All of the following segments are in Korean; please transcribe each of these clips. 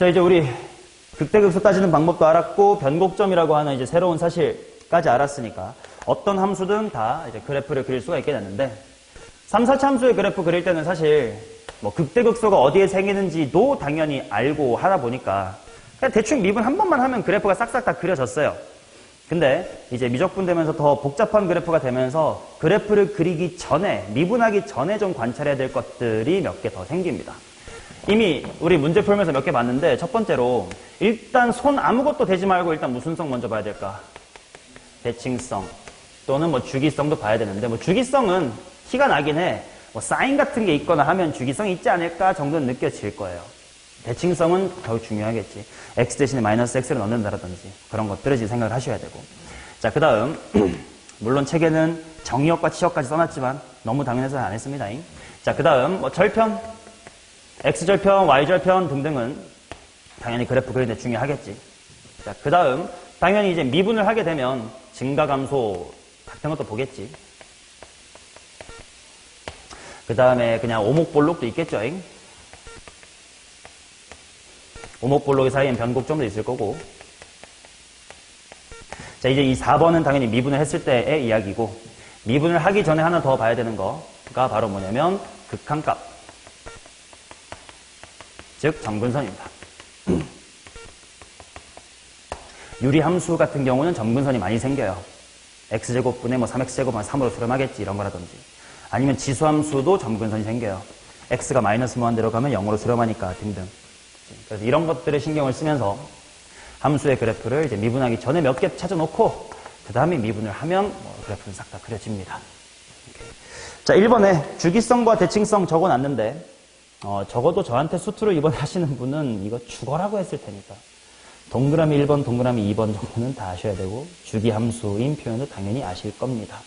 자, 이제 우리 극대극소 따지는 방법도 알았고, 변곡점이라고 하는 이제 새로운 사실까지 알았으니까, 어떤 함수든 다 이제 그래프를 그릴 수가 있게 됐는데, 3, 4차 함수의 그래프 그릴 때는 사실, 뭐, 극대극소가 어디에 생기는지도 당연히 알고 하다 보니까, 그냥 대충 미분 한 번만 하면 그래프가 싹싹 다 그려졌어요. 근데 이제 미적분 되면서 더 복잡한 그래프가 되면서 그래프를 그리기 전에, 미분하기 전에 좀 관찰해야 될 것들이 몇 개 더 생깁니다. 이미 우리 문제 풀면서 몇 개 봤는데, 첫 번째로 일단 손 아무것도 대지 말고 일단 무슨 성 먼저 봐야 될까? 대칭성 또는 뭐 주기성도 봐야 되는데, 뭐 주기성은 티가 나긴 해. 뭐 사인 같은 게 있거나 하면 주기성이 있지 않을까 정도는 느껴질 거예요. 대칭성은 더욱 중요하겠지. x 대신에 마이너스 x를 넣는다라든지 그런 것들을 지금 생각을 하셔야 되고. 자, 그 다음 물론 책에는 정의역과 치역까지 써놨지만 너무 당연해서 안 했습니다. 자, 그 다음 뭐 절편, x절편, y절편 등등은 당연히 그래프 그리는데 중요하겠지. 자, 그 다음 당연히 이제 미분을 하게 되면 증가감소 같은 것도 보겠지. 그 다음에 그냥 오목볼록도 있겠죠. 오목볼록의 사이엔 변곡점도 있을 거고. 자, 이제 이 4번은 당연히 미분을 했을 때의 이야기고, 미분을 하기 전에 하나 더 봐야 되는 거가 바로 뭐냐면 극한값, 즉 점근선입니다. 유리함수 같은 경우는 점근선이 많이 생겨요. x제곱분에 뭐 3x제곱만 3으로 수렴하겠지 이런 거라든지, 아니면 지수함수도 점근선이 생겨요. x가 마이너스 무한대로 가면 0으로 수렴하니까 등등. 그래서 이런 것들에 신경을 쓰면서 함수의 그래프를 이제 미분하기 전에 몇 개 찾아놓고 그 다음에 미분을 하면 뭐 그래프는 싹 다 그려집니다. 자, 1번에 주기성과 대칭성 적어놨는데 적어도 저한테 수투를 이번에 하시는 분은 이거 죽어라고 했을 테니까 동그라미 1번, 동그라미 2번 정도는 다 아셔야 되고 주기함수인 표현도 당연히 아실 겁니다.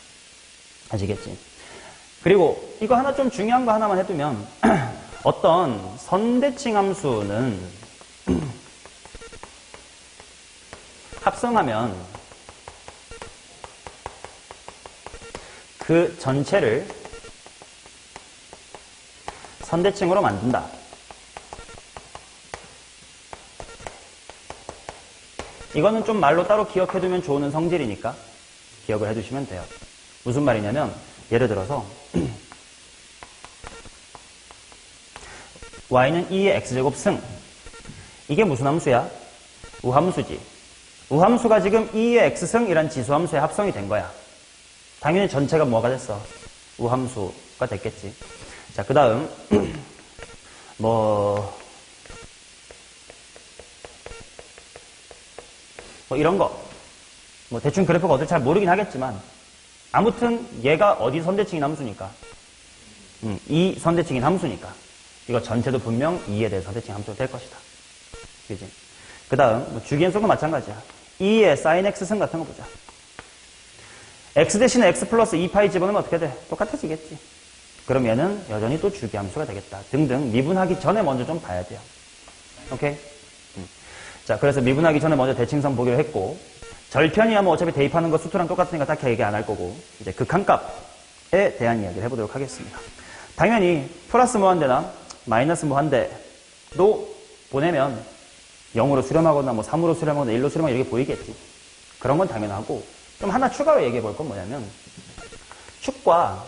아시겠지? 그리고 이거 하나 좀 중요한 거 하나만 해두면 어떤 선대칭 함수는 합성하면 그 전체를 선대칭으로 만든다. 이거는 좀 말로 따로 기억해두면 좋은 성질이니까 기억을 해두시면 돼요. 무슨 말이냐면 예를 들어서 y는 2의 x제곱 승. 이게 무슨 함수야? 우함수지. 우함수가 지금 2의 x승이란 지수함수의 합성이 된 거야. 당연히 전체가 뭐가 됐어? 우함수가 됐겠지. 자, 그 다음 뭐 이런 거. 뭐 대충 그래프가 어떨지 잘 모르긴 하겠지만 아무튼 얘가 어디 선대칭인 함수니까 이 선대칭인 함수니까 이거 전체도 분명 2에 대해서 선대칭 함수가 될 것이다. 그지? 그 다음 뭐 주기행성도 마찬가지야. 2의 sin x승 같은 거 보자. x 대신에 x 플러스 2파이 집어넣으면 어떻게 돼? 똑같아지겠지. 그럼 얘는 여전히 또 주기함수가 되겠다. 등등 미분하기 전에 먼저 좀 봐야 돼요. 오케이? 자, 그래서 미분하기 전에 먼저 대칭성 보기로 했고, 절편이야 뭐 어차피 대입하는 거 수투랑 똑같으니까 딱히 얘기 안 할 거고, 이제 극한값에 대한 이야기를 해보도록 하겠습니다. 당연히 플러스 무한대나 마이너스 무한대도 보내면 0으로 수렴하거나 뭐 3으로 수렴하거나 1로 수렴하거나 이렇게 보이겠지. 그런 건 당연하고, 좀 하나 추가로 얘기해 볼 건 뭐냐면 축과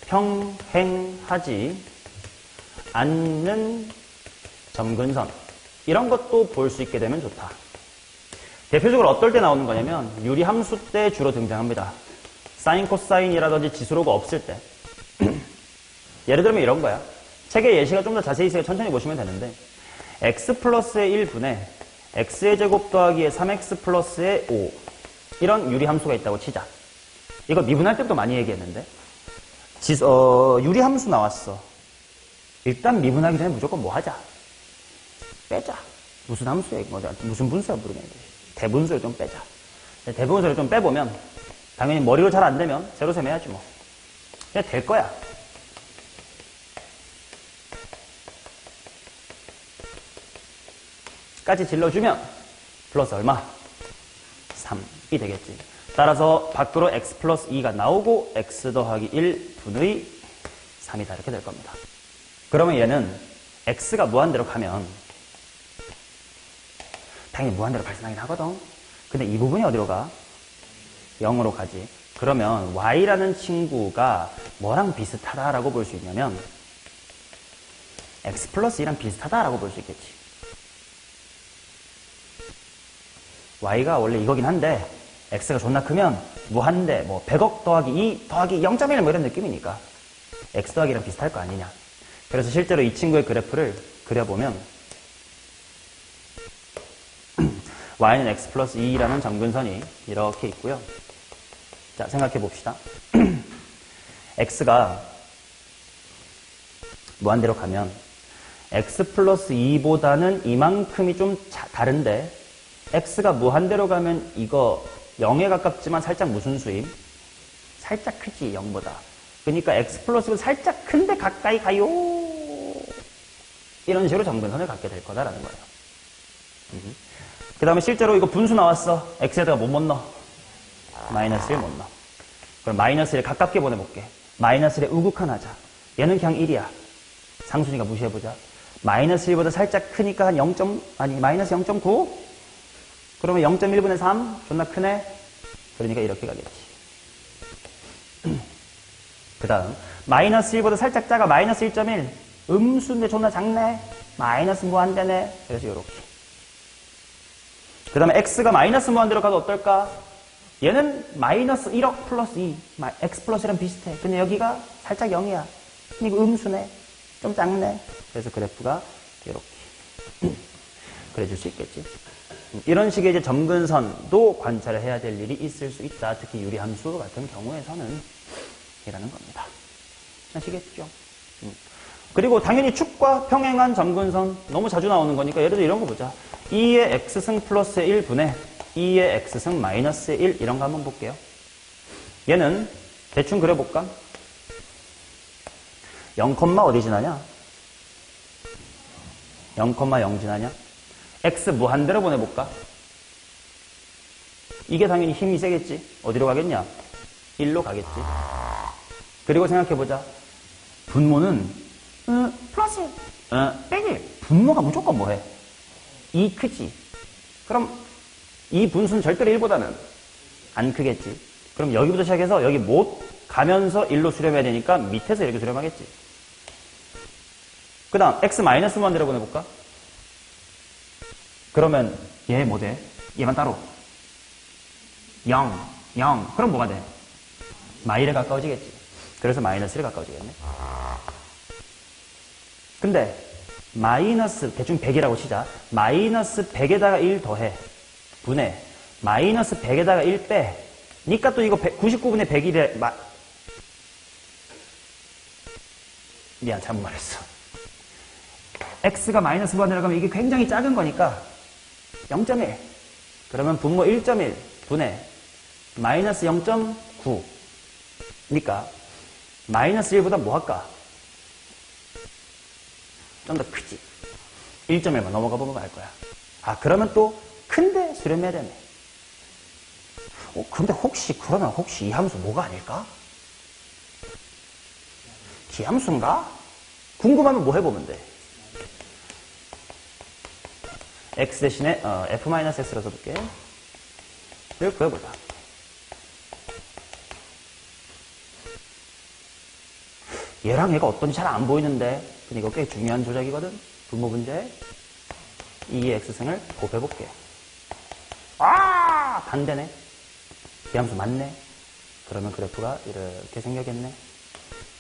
평행하지 않는 점근선, 이런 것도 볼 수 있게 되면 좋다. 대표적으로 어떨 때 나오는 거냐면 유리함수 때 주로 등장합니다. 사인, 코사인이라든지 지수로가 없을 때. 예를 들면 이런 거야. 책에 예시가 좀 더 자세히 있으니까 천천히 보시면 되는데 x 플러스의 1분의 x의 제곱 더하기의 3x 플러스의 5, 이런 유리함수가 있다고 치자. 이거 미분할 때도 많이 얘기했는데 유리함수 나왔어. 일단 미분하기 전에 무조건 뭐 하자? 빼자. 무슨 함수야? 무슨 분수야? 모르겠는데 대분수를 좀 빼자. 대분수를 좀 빼보면 당연히 머리로 잘 안 되면 제로셈 해야지 뭐. 그냥 될 거야. 까지 질러주면 플러스 얼마? 3이 되겠지. 따라서 밖으로 x 플러스 2가 나오고 x 더하기 1분의 3이다 이렇게 될 겁니다. 그러면 얘는 x가 무한대로 가면 당연히 무한대로 발생하긴 하거든. 근데 이 부분이 어디로 가? 0으로 가지. 그러면 y라는 친구가 뭐랑 비슷하다라고 볼 수 있냐면 x 플러스 2랑 비슷하다라고 볼 수 있겠지. y가 원래 이거긴 한데 x가 존나 크면 무한대 뭐 100억 더하기 2 더하기 0.1 뭐 이런 느낌이니까 x 더하기랑 비슷할 거 아니냐. 그래서 실제로 이 친구의 그래프를 그려보면 y는 x 플러스 2라는 점근선이 이렇게 있고요. 자, 생각해 봅시다. x가 무한대로 가면 x 플러스 2보다는 이만큼이 좀 다른데 x가 무한대로 가면 이거 0에 가깝지만 살짝 무슨 수임? 살짝 크지 0보다. 그러니까 x 플러스가 살짝 큰데 가까이 가요. 이런 식으로 점근선을 갖게 될 거다라는 거예요. 그 다음에 실제로 이거 분수 나왔어. x에다가 못 넣어. 마이너스 1 못 넣어. 그럼 마이너스 1 가깝게 보내볼게. 마이너스 1에 우극한 하자. 얘는 그냥 1이야. 상순이가 무시해보자. 마이너스 1보다 살짝 크니까 한 0. 마이너스 0.9? 그러면 0.1분의 3? 존나 크네? 그러니까 이렇게 가겠지. 그 다음 마이너스 1보다 살짝 작아. 마이너스 1.1. 음수인데 존나 작네? 마이너스 무한대네? 그래서 이렇게. 그 다음에 x가 마이너스 무한대로 가도 어떨까? 얘는 마이너스 1억 플러스 2. x 플러스 1랑 비슷해. 근데 여기가 살짝 0이야. 이거 음수네. 좀 작네. 그래서 그래프가 이렇게 그려줄 수 있겠지. 이런 식의 이제 점근선도 관찰을 해야 될 일이 있을 수 있다. 특히 유리함수 같은 경우에서는 이라는 겁니다. 아시겠죠? 그리고 당연히 축과 평행한 점근선 너무 자주 나오는 거니까 예를 들어 이런 거 보자. 2의 x승 플러스 1분의 2의 x승 마이너스 1 이런 거 한번 볼게요. 얘는 대충 그려볼까? 0, 어디 지나냐? 0,0 지나냐? x 무한대로 보내볼까? 이게 당연히 힘이 세겠지. 어디로 가겠냐? 1로 가겠지. 그리고 생각해보자. 분모는 플러스 1. 분모가 무조건 뭐해? 2 크지. 그럼 이 분수는 절대로 1보다는 안 크겠지. 그럼 여기부터 시작해서 여기 못 가면서 1로 수렴해야 되니까 밑에서 이렇게 수렴하겠지. 그 다음 x 마이너스 무한대로 보내볼까? 그러면 얘 뭐 돼? 얘만 따로 0. 그럼 뭐가 돼? 마이에 가까워지겠지. 그래서 마이너스에 가까워지겠네. 근데 마이너스 대충 100이라고 치자. 마이너스 100에다가 1 더해. 분해. 마이너스 100에다가 1 빼. 니까 또 이거 99분의 100이래. 미안, 잘못 말했어. x가 마이너스 무한대로 가면 이게 굉장히 작은 거니까 0.1. 그러면 분모 1.1 분의 마이너스 0.9. 니까 마이너스 1보다 뭐 할까? 좀 더 크지. 1.1만 넘어가 보면 알 거야. 아, 그러면 또 큰데 수렴해야 되네. 근데 그러면 혹시 이 함수 뭐가 아닐까? 기함수인가? 궁금하면 뭐 해보면 돼? x 대신에 f-x로 써볼게. 이걸 구해보자. 얘랑 얘가 어떤지 잘 안 보이는데 근데 이거 꽤 중요한 조작이거든. 분모 문제. 2의 x승을 곱해볼게. 아! 반대네. 기함수 맞네. 그러면 그래프가 이렇게 생겨겠네.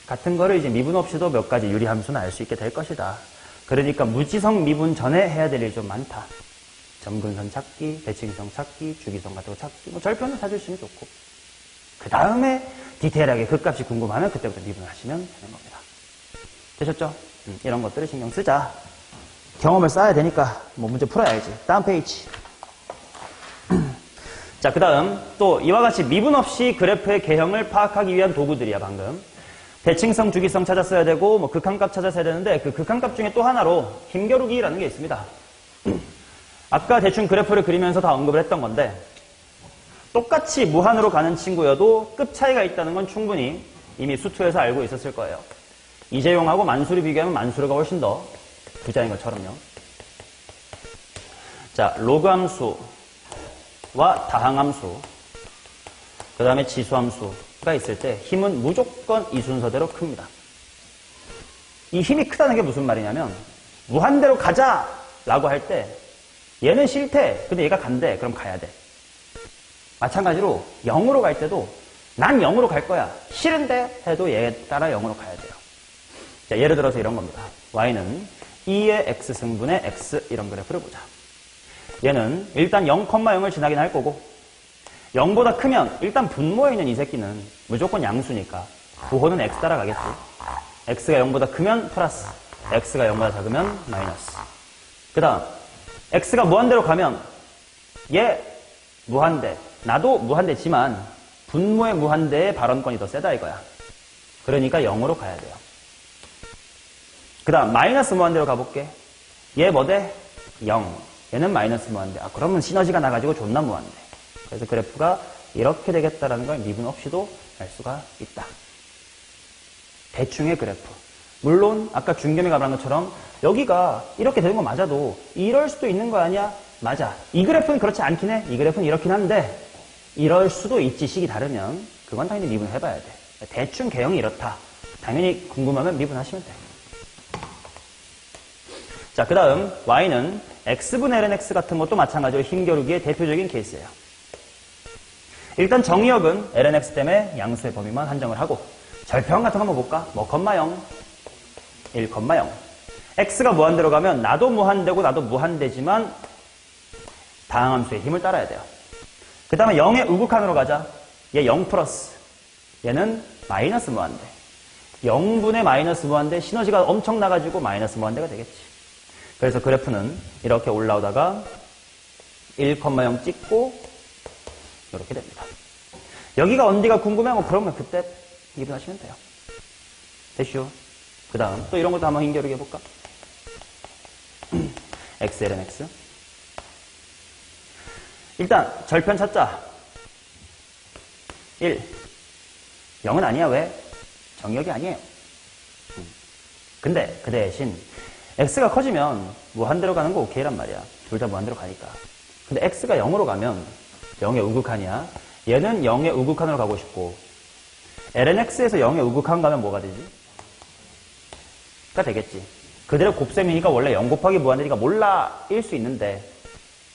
같은 거를 이제 미분 없이도 몇 가지 유리함수는 알 수 있게 될 것이다. 그러니까 무지성 미분 전에 해야 될 일이 좀 많다. 점근선 찾기, 대칭성 찾기, 주기성 같은 거 찾기, 뭐 절편을 찾으시면 좋고. 그 다음에 디테일하게 그 값이 궁금하면 그때부터 미분을 하시면 되는 겁니다. 되셨죠? 이런 것들을 신경 쓰자. 경험을 쌓아야 되니까 뭐 문제 풀어야지. 다음 페이지. 자, 그 다음 또 이와 같이 미분 없이 그래프의 개형을 파악하기 위한 도구들이야. 방금 대칭성, 주기성 찾았어야 되고 뭐 극한값 찾았어야 되는데 그 극한값 중에 또 하나로 힘겨루기라는 게 있습니다. 아까 대충 그래프를 그리면서 다 언급을 했던 건데 똑같이 무한으로 가는 친구여도 급 차이가 있다는 건 충분히 이미 수투에서 알고 있었을 거예요. 이재용하고 만수를 비교하면 만수르가 훨씬 더 부자인 것처럼요. 자, 로그 함수와 다항함수, 그 다음에 지수함수가 있을 때 힘은 무조건 이 순서대로 큽니다. 이 힘이 크다는 게 무슨 말이냐면 무한대로 가자 라고 할 때 얘는 싫대. 근데 얘가 간대. 그럼 가야 돼. 마찬가지로 0으로 갈 때도 난 0으로 갈 거야. 싫은데 해도 얘 따라 0으로 가야 돼요. 자, 예를 들어서 이런 겁니다. y는 2의 x승분의 x 이런 그래프를 보자. 얘는 일단 0,0을 지나긴 할 거고 0보다 크면 일단 분모에 있는 이 새끼는 무조건 양수니까 부호는 x 따라가겠지. x가 0보다 크면 플러스, x가 0보다 작으면 마이너스. 그 다음 x가 무한대로 가면 얘 무한대, 나도 무한대지만 분모의 무한대의 발언권이 더 세다 이거야. 그러니까 0으로 가야 돼요. 그 다음 마이너스 무한대로 가볼게. 얘 뭐대? 0. 얘는 마이너스 무한대. 아, 그러면 시너지가 나가지고 존나 무한대. 그래서 그래프가 이렇게 되겠다라는 걸 미분 없이도 알 수가 있다. 대충의 그래프. 물론 아까 중겸이가 말한 것처럼 여기가 이렇게 되는 거 맞아도 이럴 수도 있는 거 아니야? 맞아. 이 그래프는 그렇지 않긴 해. 이 그래프는 이렇긴 한데 이럴 수도 있지. 식이 다르면 그건 당연히 미분해봐야 돼. 대충 개형이 이렇다. 당연히 궁금하면 미분하시면 돼. 자, 그 다음 y는 x분의 lnx 같은 것도 마찬가지로 힘겨루기의 대표적인 케이스예요. 일단 정의역은 lnx 때문에 양수의 범위만 한정을 하고 절편 같은 거 한번 볼까? 뭐 0, 1,0 x가 무한대로 가면 나도 무한대고 나도 무한대지만 다항함수의 힘을 따라야 돼요. 그 다음에 0의 우극한으로 가자. 얘 0 플러스, 얘는 마이너스 무한대. 0분의 마이너스 무한대, 시너지가 엄청 나가지고 마이너스 무한대가 되겠지. 그래서 그래프는 이렇게 올라오다가 1,0 찍고 이렇게 됩니다. 여기가 어디가 궁금해하고 그러면 그때 미분하시면 돼요. 됐슈. 그 다음 또 이런 것도 한번 힘겨루기 해볼까? x, ln x. 일단 절편 찾자. 1. 0은 아니야. 왜? 정역이 아니에요. 근데 그 대신 x가 커지면 무한대로 가는 거 오케이란 말이야. 둘 다 무한대로 가니까. 근데 x가 0으로 가면 0의 우극한이야. 얘는 0의 우극한으로 가고 싶고 lnx에서 0의 우극한 가면 뭐가 되지? 가 되겠지. 그대로 곱셈이니까 원래 0 곱하기 무한대니까 몰라일 수 있는데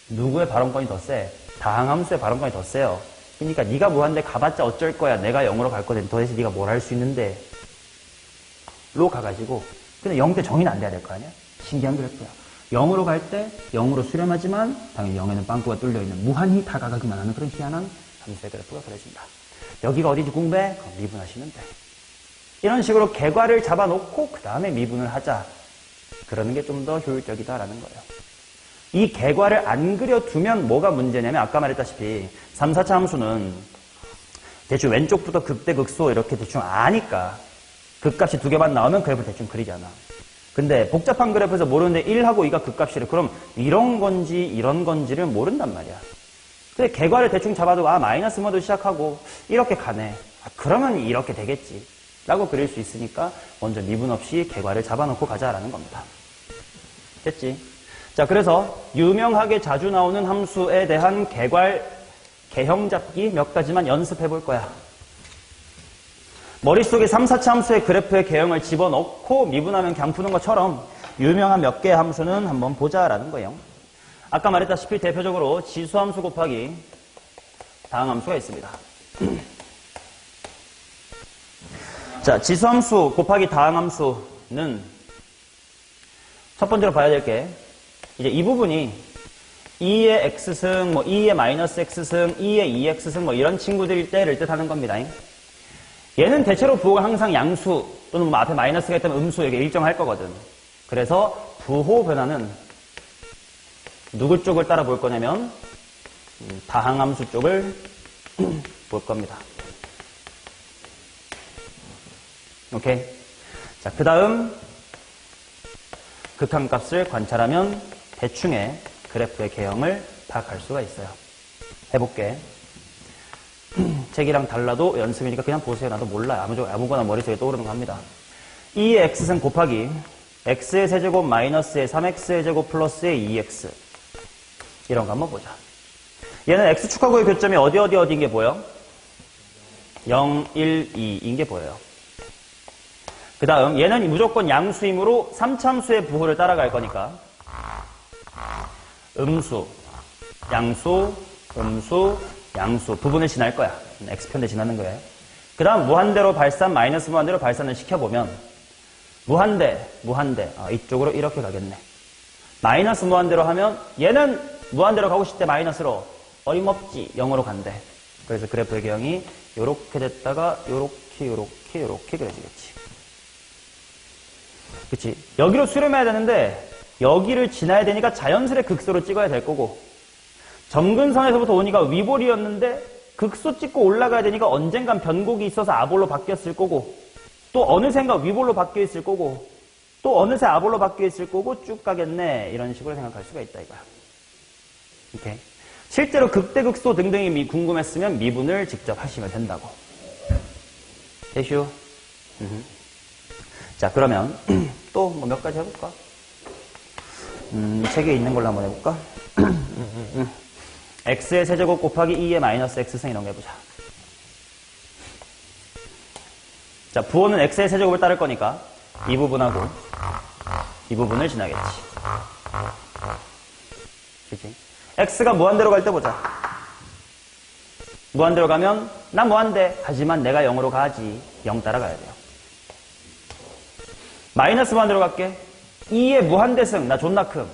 누구의 발언권이 더 세? 다항함수의 발언권이 더 세요. 그러니까 네가 무한대 가봤자 어쩔 거야. 내가 0으로 갈 거든 도대체 네가 뭘 할 수 있는데 로 가가지고 근데 0대 정의는 안 돼야 될 거 아니야? 신기한 그래프야. 0으로 갈 때 0으로 수렴하지만 당연히 0에는 빵꾸가 뚫려있는 무한히 다가가기만 하는 그런 희한한 함수의 그래프가 그려진다. 여기가 어디지 궁금해? 그럼 미분하시면 돼. 이런 식으로 개괄을 잡아놓고 그 다음에 미분을 하자. 그러는 게 좀 더 효율적이다라는 거예요. 이 개괄을 안 그려두면 뭐가 문제냐면 아까 말했다시피 3, 4차 함수는 대충 왼쪽부터 극대 극소 이렇게 대충 아니까 극값이 두 개만 나오면 그래프를 대충 그리잖아. 근데 복잡한 그래프에서 모르는데 1하고 2가 극값이래. 그럼 이런 건지 이런 건지를 모른단 말이야. 근데 개괄을 대충 잡아도 마이너스 모드 시작하고 이렇게 가네. 그러면 이렇게 되겠지. 라고 그릴 수 있으니까 먼저 미분 없이 개괄을 잡아놓고 가자라는 겁니다. 됐지? 자, 그래서 유명하게 자주 나오는 함수에 대한 개괄, 개형 잡기 몇 가지만 연습해 볼 거야. 머릿속에 3, 4차 함수의 그래프의 개형을 집어넣고 미분하면 그냥 푸는 것처럼 유명한 몇 개의 함수는 한번 보자라는 거예요. 아까 말했다시피 대표적으로 지수함수 곱하기 다항함수가 있습니다. 자, 지수함수 곱하기 다항함수는 첫 번째로 봐야 될 게 이제 이 부분이 2의 x승, 뭐 2의 마이너스 x승, 2의 2x승 뭐 이런 친구들일 때를 뜻하는 겁니다. 얘는 대체로 부호가 항상 양수 또는 뭐 앞에 마이너스가 있다면 음수 이렇게 일정할 거거든. 그래서 부호 변화는 누구 쪽을 따라 볼 거냐면 다항함수 쪽을 볼 겁니다. 오케이. 자, 그 다음 극한값을 관찰하면 대충의 그래프의 개형을 파악할 수가 있어요. 해볼게. 책이랑 달라도 연습이니까 그냥 보세요. 나도 몰라. 아무거나 머릿속에 떠오르는 거 합니다. 2의 x승 곱하기 x의 세제곱 마이너스의 3x의 제곱 플러스의 2x. 이런 거 한번 보자. 얘는 x축하고의 교점이 어디인 게 보여? 0, 1, 2인 게 보여요. 그 다음 얘는 무조건 양수이므로 3참수의 부호를 따라갈 거니까 음수, 양수, 음수, 양수 부분을 지날 거야. x편에 지나는 거예요. 그 다음 무한대로 발산, 마이너스 무한대로 발산을 시켜보면 무한대, 이쪽으로 이렇게 가겠네. 마이너스 무한대로 하면 얘는 무한대로 가고 싶대 마이너스로. 어림없지 0으로 간대. 그래서 그래프의 개형이 요렇게 됐다가 요렇게 그려지겠지. 그치? 여기로 수렴해야 되는데 여기를 지나야 되니까 자연스레 극소를 찍어야 될 거고 점근선에서부터 오니까 위볼이었는데 극소 찍고 올라가야 되니까 언젠간 변곡이 있어서 아볼로 바뀌었을 거고 또 어느샌가 위볼로 바뀌어 있을 거고 또 어느새 아볼로 바뀌어 있을 거고 쭉 가겠네. 이런 식으로 생각할 수가 있다 이거야. 오케이. 실제로 극대극소 등등이 궁금했으면 미분을 직접 하시면 된다고. 대슈. 자, 그러면 또 뭐 몇 가지 해볼까? 책에 있는 걸로 한번 해볼까? x의 세제곱 곱하기 2의 마이너스 x승 이런 거 해보자. 자, 부호는 x의 세제곱을 따를 거니까 이 부분하고 이 부분을 지나겠지. 그치? x가 무한대로 갈 때 보자. 무한대로 가면 나 무한대. 하지만 내가 0으로 가지. 0 따라가야 돼요. 마이너스 무한대로 갈게. 2의 무한대승 나 존나 큼.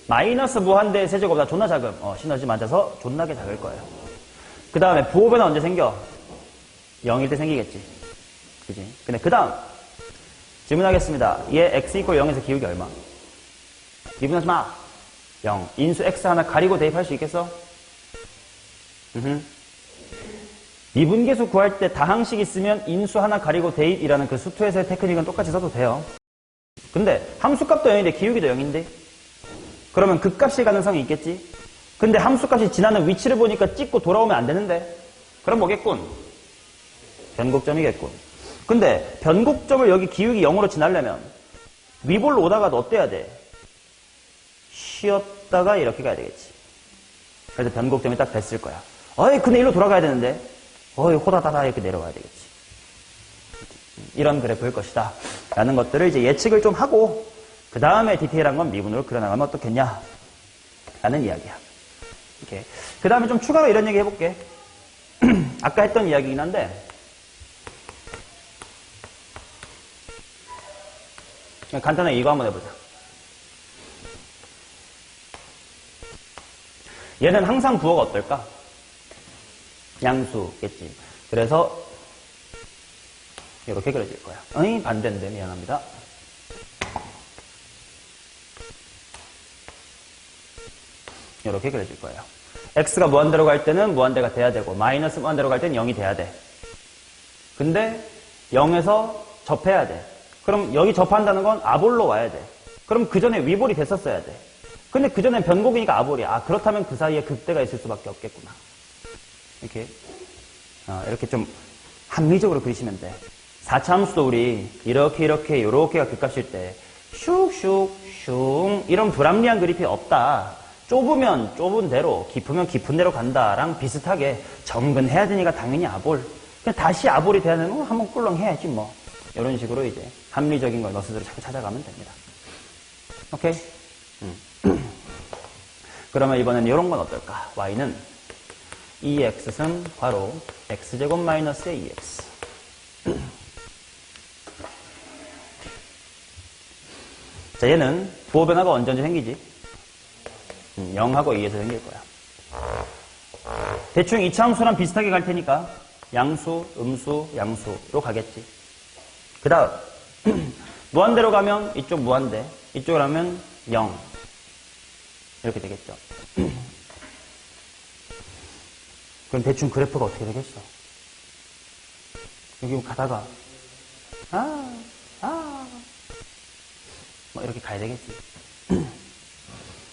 마이너스 무한대의 세제곱 나 존나 작음. 시너지 맞아서 존나게 작을 거예요. 그 다음에 부호변화 언제 생겨? 0일 때 생기겠지. 그지? 근데 그 다음 질문하겠습니다. 얘 x 이퀄 0에서 기울기 얼마? 미분하지 마. 0. 인수 x 하나 가리고 대입할 수 있겠어? 미분계수 구할 때 다항식 있으면 인수 하나 가리고 대입이라는 그 수투에서의 테크닉은 똑같이 써도 돼요. 근데 함수값도 0인데 기울기도 0인데 그러면 극값일 가능성이 있겠지? 근데 함수값이 지나는 위치를 보니까 찍고 돌아오면 안 되는데 그럼 뭐겠군? 변곡점이겠군. 근데 변곡점을 여기 기울기 0으로 지나려면 위볼로 오다가도 어때야 돼? 쉬었다가 이렇게 가야 되겠지. 그래서 변곡점이 딱 됐을 거야. 근데 일로 돌아가야 되는데 호다다다 이렇게 내려가야 되겠지. 이런 그래프일 것이다 라는 것들을 이제 예측을 좀 하고 그 다음에 디테일한 건 미분으로 그려나가면 어떻겠냐 라는 이야기야. 이렇게. 그 다음에 좀 추가로 이런 얘기 해볼게. 아까 했던 이야기긴 한데 그냥 간단하게 이거 한번 해보자. 얘는 항상 부호가 어떨까? 양수겠지. 그래서 이렇게 그려질 거야. 반대인데 미안합니다. 이렇게 그려질 거예요. x가 무한대로 갈 때는 무한대가 돼야 되고 마이너스 무한대로 갈 때는 0이 돼야 돼. 근데 0에서 접해야 돼. 그럼 여기 접한다는 건 아볼로 와야 돼. 그럼 그 전에 위볼이 됐었어야 돼. 근데 그 전엔 변곡이니까 아볼이야. 그렇다면 그 사이에 극대가 있을 수밖에 없겠구나. 이렇게 좀 합리적으로 그리시면 돼. 4차 함수도 우리 요렇게가 극값일 때 슉슉슉 이런 불합리한 그래프이 없다. 좁으면 좁은 대로 깊으면 깊은 대로 간다랑 비슷하게 점근해야 되니까 당연히 아볼. 그냥 다시 아볼이 돼야 되는 건 한번 꿀렁 해야지 뭐. 이런 식으로 이제 합리적인 걸 너 스스로 자꾸 찾아가면 됩니다. 오케이? 그러면 이번엔 이런 건 어떨까? y는 2x승 괄호 x제곱 마이너스의 2x. 자, 얘는 부호 변화가 언제 생기지? 0하고 2에서 생길 거야. 대충 2차 함수랑 비슷하게 갈 테니까 양수, 음수, 양수로 가겠지. 그 다음 무한대로 가면 이쪽 무한대, 이쪽으로 하면 0 이렇게 되겠죠. 그럼 대충 그래프가 어떻게 되겠어? 여기 가다가 뭐 이렇게 가야 되겠지.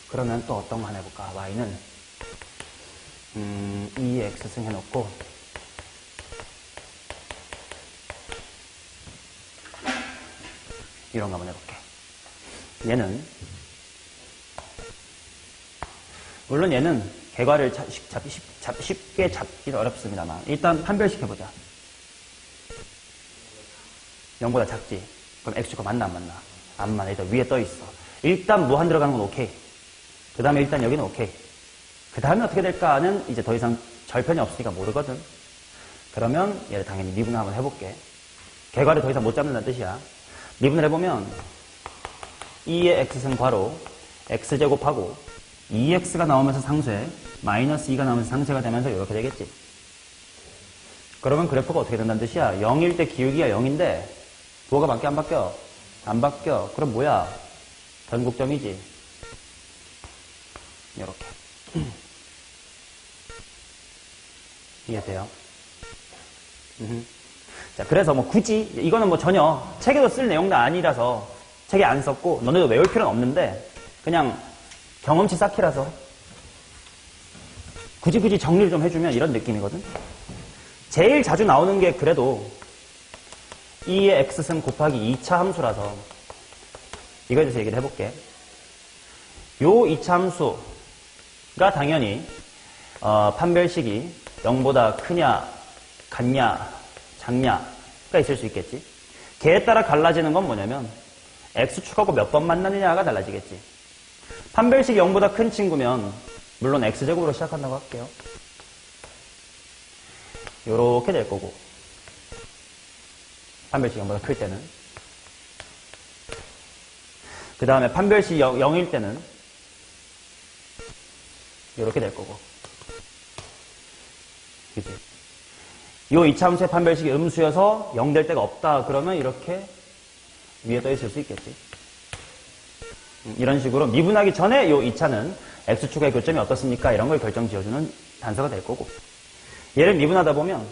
그러면 또 어떤 거 하나 해볼까? y는 2x승 해놓고 이런 거 한번 해볼게. 얘는 물론 얘는 개괄을 쉽게 잡기는 어렵습니다만 일단 판별시켜보자. 0보다 작지? 그럼 X축과 맞나 안 맞나? 안 맞아. 일단 위에 떠있어. 일단 무한 들어가는 건 오케이. 그 다음에 일단 여기는 오케이. 그 다음에 어떻게 될까는 이제 더 이상 절편이 없으니까 모르거든. 그러면 얘를 당연히 미분을 한번 해볼게. 개괄을 더 이상 못 잡는다는 뜻이야. 미분을 해보면 2의 x승 괄호 x제곱하고 2x가 나오면서 상쇄 마이너스 2가 나오면서 상쇄가 되면서 이렇게 되겠지. 그러면 그래프가 어떻게 된다는 뜻이야? 0일 때 기울기가 0인데 부호가 바뀌어 안 바뀌어? 안 바뀌어. 그럼 뭐야? 변곡점이지. 이렇게. 이해돼요? 자, 그래서 뭐 굳이 이거는 뭐 전혀 책에도 쓸 내용도 아니라서 책에 안 썼고 너네도 외울 필요는 없는데 그냥 경험치 쌓기라서 굳이 정리를 좀 해주면 이런 느낌이거든. 제일 자주 나오는 게 그래도 2의 x승 곱하기 2차 함수라서 이거에 대해서 얘기를 해볼게. 요 2차 함수가 당연히 판별식이 0보다 크냐 같냐 작냐가 있을 수 있겠지. 걔에 따라 갈라지는 건 뭐냐면 x축하고 몇 번 만나느냐가 달라지겠지. 판별식이 0보다 큰 친구면 물론 x제곱으로 시작한다고 할게요. 요렇게 될 거고 판별식이 0보다 클 때는 그 다음에 판별식이 0일 때는 요렇게 될 거고 그치? 요 이차함수의 판별식이 음수여서 0 될 데가 없다 그러면 이렇게 위에 떠 있을 수 있겠지. 이런 식으로 미분하기 전에 요 2차는 x축의 교점이 어떻습니까? 이런 걸 결정 지어주는 단서가 될 거고 얘를 미분하다 보면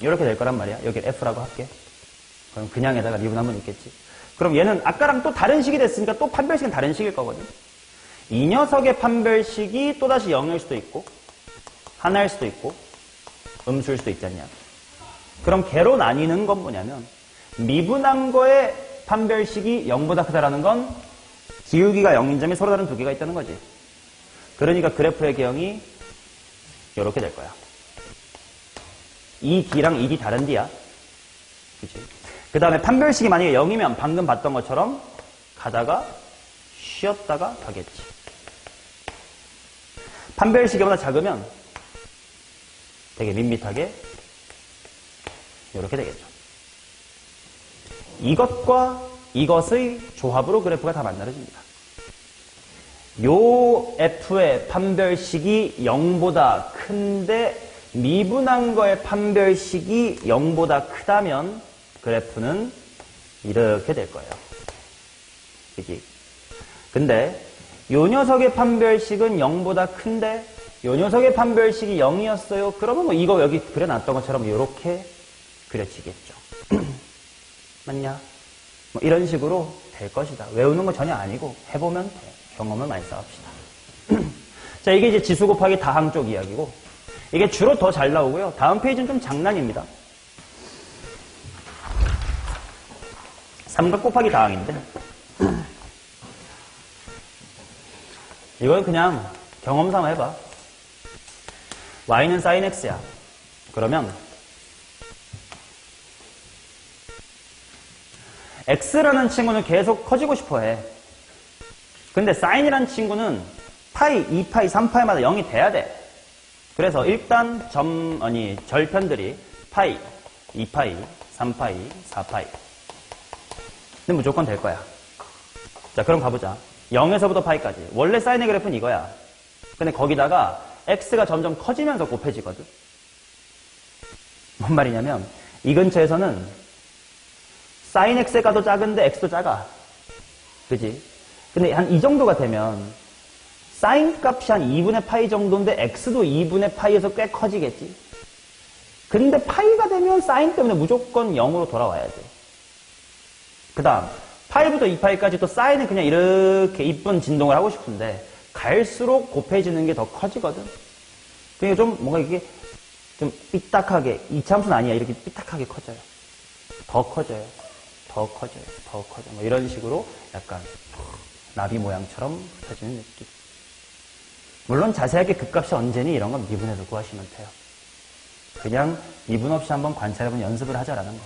이렇게 될 거란 말이야. 여기 f라고 할게. 그럼 그냥에다가 미분하면 있겠지. 그럼 얘는 아까랑 또 다른 식이 됐으니까 또 판별식은 다른 식일 거거든. 이 녀석의 판별식이 또다시 0일 수도 있고 하나일 수도 있고 음수일 수도 있잖냐. 그럼 개로 나뉘는 건 뭐냐면 미분한 거의 판별식이 0보다 크다라는 건 기울기가 0인 점이 서로 다른 두 개가 있다는 거지. 그러니까 그래프의 개형이 이렇게 될 거야. 이 D랑 이 D 다른 D야. 그치? 그 다음에 판별식이 만약에 0이면 방금 봤던 것처럼 가다가 쉬었다가 가겠지. 판별식이 0보다 작으면 되게 밋밋하게 이렇게 되겠죠. 이것과 이것의 조합으로 그래프가 다 만들어집니다. 요 F의 판별식이 0보다 큰데 미분한 거의 판별식이 0보다 크다면 그래프는 이렇게 될 거예요. 그치? 근데 요 녀석의 판별식은 0보다 큰데 요 녀석의 판별식이 0이었어요. 그러면 뭐 이거 여기 그려놨던 것처럼 이렇게 그려지겠죠. 맞냐? 뭐 이런 식으로 될 것이다. 외우는 거 전혀 아니고 해보면 돼. 경험을 많이 쌓읍시다. 자, 이게 이제 지수 곱하기 다항 쪽 이야기고 이게 주로 더 잘 나오고요. 다음 페이지는 좀 장난입니다. 삼각 곱하기 다항인데 이건 그냥 경험 삼아 해봐. y는 sin x야. 그러면 x라는 친구는 계속 커지고 싶어 해. 근데 sin이라는 친구는 파이, 2파이, 3파이마다 0이 돼야 돼. 그래서 일단 절편들이 파이, 2파이, 3파이, 4파이. 근데 무조건 될 거야. 자, 그럼 가보자. 0에서부터 파이까지. 원래 사인의 그래프는 이거야. 근데 거기다가 x가 점점 커지면서 곱해지거든. 뭔 말이냐면 이 근처에서는 사인 x가 더 작은데 x도 작아. 그지? 근데 한 이 정도가 되면 사인 값이 한 2분의 파이 정도인데 x도 2분의 파이에서 꽤 커지겠지. 근데 파이가 되면 사인 때문에 무조건 0으로 돌아와야 돼. 그 다음 파이부터 2파이까지 또 사인은 그냥 이렇게 이쁜 진동을 하고 싶은데 갈수록 곱해지는 게 더 커지거든. 그러니까 좀 뭔가 이게 좀 삐딱하게, 이차함수는 아니야. 이렇게 삐딱하게 커져요. 더 커져요. 더 커져요. 더 커져. 뭐 이런 식으로 약간 나비 모양처럼 흩어지는 느낌. 물론 자세하게 극값이 언제니 이런 건 미분해서 구하시면 돼요. 그냥 미분 없이 한번 관찰해보면 연습을 하자라는 거.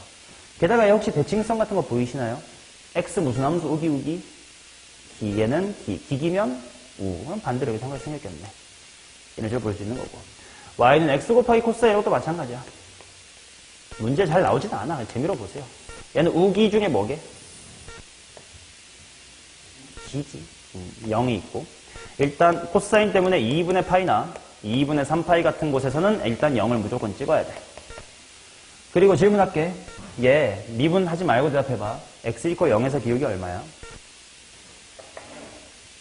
게다가 혹시 대칭성 같은 거 보이시나요? x 무슨 함수 우기 우기? 얘는 기기면 우. 그럼 반대로 이렇게 상관이 생겼겠네. 이런 식으로 볼 수 있는 거고. y는 x 곱하기 코사인 이것도 마찬가지야. 문제 잘 나오지는 않아. 그냥 재미로 보세요. 얘는 우기 중에 뭐게? 기지. 0이 있고. 일단 코사인 때문에 2분의 파이나 2분의 3파이 같은 곳에서는 일단 0을 무조건 찍어야 돼. 그리고 질문할게. 얘 미분하지 말고 대답해봐. x 이퀄 0에서 기울기 얼마야?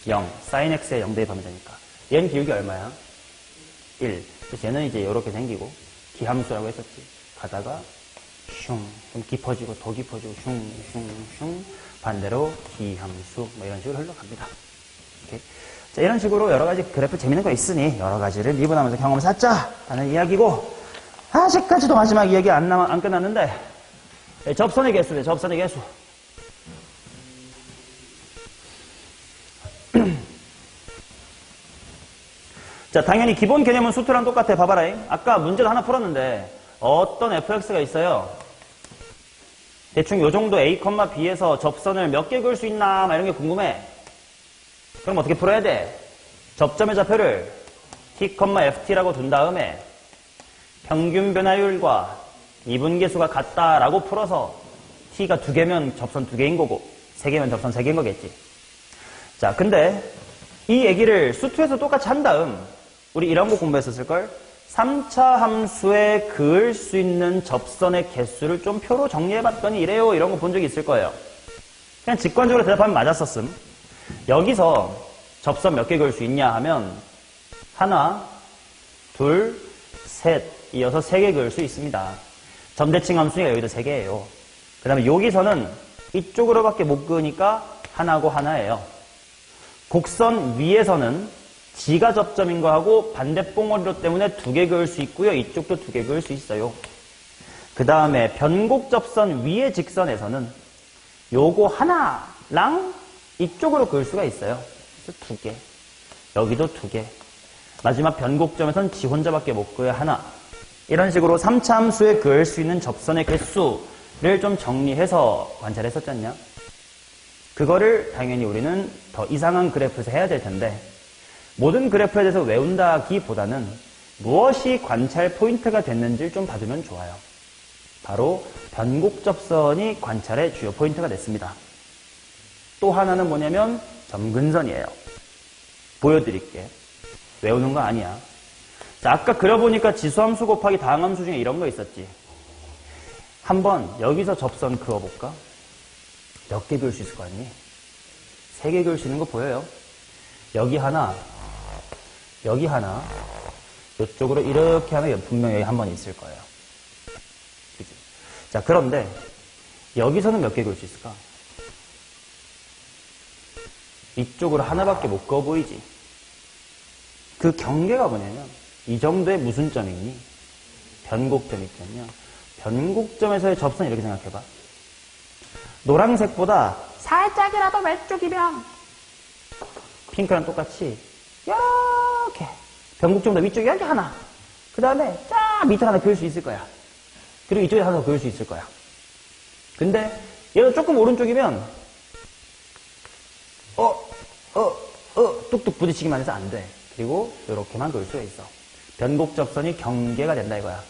0. sin x에 0 대입하면 되니까. 얘는 기울기 얼마야? 1. 그래서 얘는 이제 이렇게 생기고 기함수라고 했었지. 가다가 슝, 좀 깊어지고 더 깊어지고 슝 반대로 기함수 뭐 이런 식으로 흘러갑니다. 오케이. 자, 이런 식으로 여러 가지 그래프 재밌는 거 있으니 여러 가지를 미분하면서 경험을 쌓자라는 이야기고, 아직까지도 마지막 이야기 안 끝났는데 접선의 개수래. 접선의 개수. 자, 당연히 기본 개념은 수트랑 똑같아. 봐봐라. 아까 문제도 하나 풀었는데 어떤 fx가 있어요. 대충 요 정도 a, b에서 접선을 몇 개 그을 수 있나 막 이런 게 궁금해. 그럼 어떻게 풀어야 돼? 접점의 좌표를 t, ft라고 둔 다음에 평균 변화율과 미분계수가 같다라고 풀어서 t가 2개면 접선 2개인 거고 3개면 접선 3개인 거겠지. 자, 근데 이 얘기를 수투에서 똑같이 한 다음 우리 이런 거 공부했었을걸? 3차 함수에 그을 수 있는 접선의 개수를 좀 표로 정리해봤더니 이래요. 이런 거 본 적이 있을 거예요. 그냥 직관적으로 대답하면 맞았었음. 여기서 접선 몇 개 그을 수 있냐 하면 하나, 둘, 셋, 이어서 3개 그을 수 있습니다. 점대칭 함수가 여기도 3개예요. 그 다음에 여기서는 이쪽으로밖에 못 그으니까 하나고 하나예요. 곡선 위에서는 G가 접점인 거하고 반대 뽕어리로 때문에 2개 그을 수 있고요. 이쪽도 2개 그을 수 있어요. 그 다음에 변곡 접선 위의 직선에서는 요거 하나랑 이쪽으로 그을 수가 있어요. 그래서 2개. 여기도 2개. 마지막 변곡점에서는 G 혼자밖에 못 그어요. 하나. 이런 식으로 3차 함수에 그을 수 있는 접선의 개수를 좀 정리해서 관찰했었잖냐? 그거를 당연히 우리는 더 이상한 그래프에서 해야 될 텐데, 모든 그래프에 대해서 외운다기보다는 무엇이 관찰 포인트가 됐는지를 좀 봐두면 좋아요. 바로 변곡접선이 관찰의 주요 포인트가 됐습니다. 또 하나는 뭐냐면 점근선이에요. 보여드릴게. 외우는 거 아니야. 자, 아까 그려보니까 지수함수 곱하기 다항함수 중에 이런 거 있었지. 한번 여기서 접선 그어볼까? 몇 개 그을 수 있을 거 아니? 3개 그을 수 있는 거 보여요? 여기 하나, 여기 하나, 이쪽으로 이렇게 하면 분명히 여기 한 번 있을 거예요. 그치? 자, 그런데 여기서는 몇 개 그을 수 있을까? 이쪽으로 하나밖에 못 그어 보이지. 그 경계가 뭐냐면 이 정도의 무슨 점이 있니? 변곡점이 있거든요. 변곡점에서의 접선 이렇게 생각해봐. 노란색보다 살짝이라도 왼쪽이면 핑크랑 똑같이 이렇게 변곡점보다 위쪽에 여기 하나, 그 다음에 쫙 밑에 하나 그을 수 있을 거야. 그리고 이쪽에 하나 더 그을 수 있을 거야. 근데 얘가 조금 오른쪽이면 뚝뚝 부딪히기만 해서 안 돼. 그리고 이렇게만 그을 수가 있어. 변곡접선이 경계가 된다 이거야.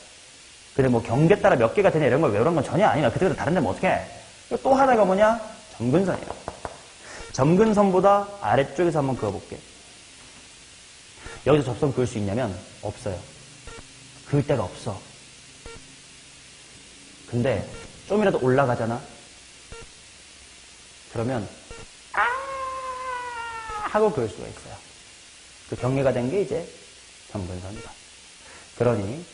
근데 뭐 경계 따라 몇 개가 되냐 이런 걸 외우는 건 전혀 아니야. 그때그때 다른데 뭐 어떡해. 또 하나가 뭐냐? 점근선이야. 점근선보다 아래쪽에서 한번 그어볼게. 여기서 접선 그을 수 있냐면 없어요. 그을 데가 없어. 근데 좀이라도 올라가잖아. 그러면 하고 그을 수가 있어요. 그 경계가 된 게 이제 점근선이다. 그러니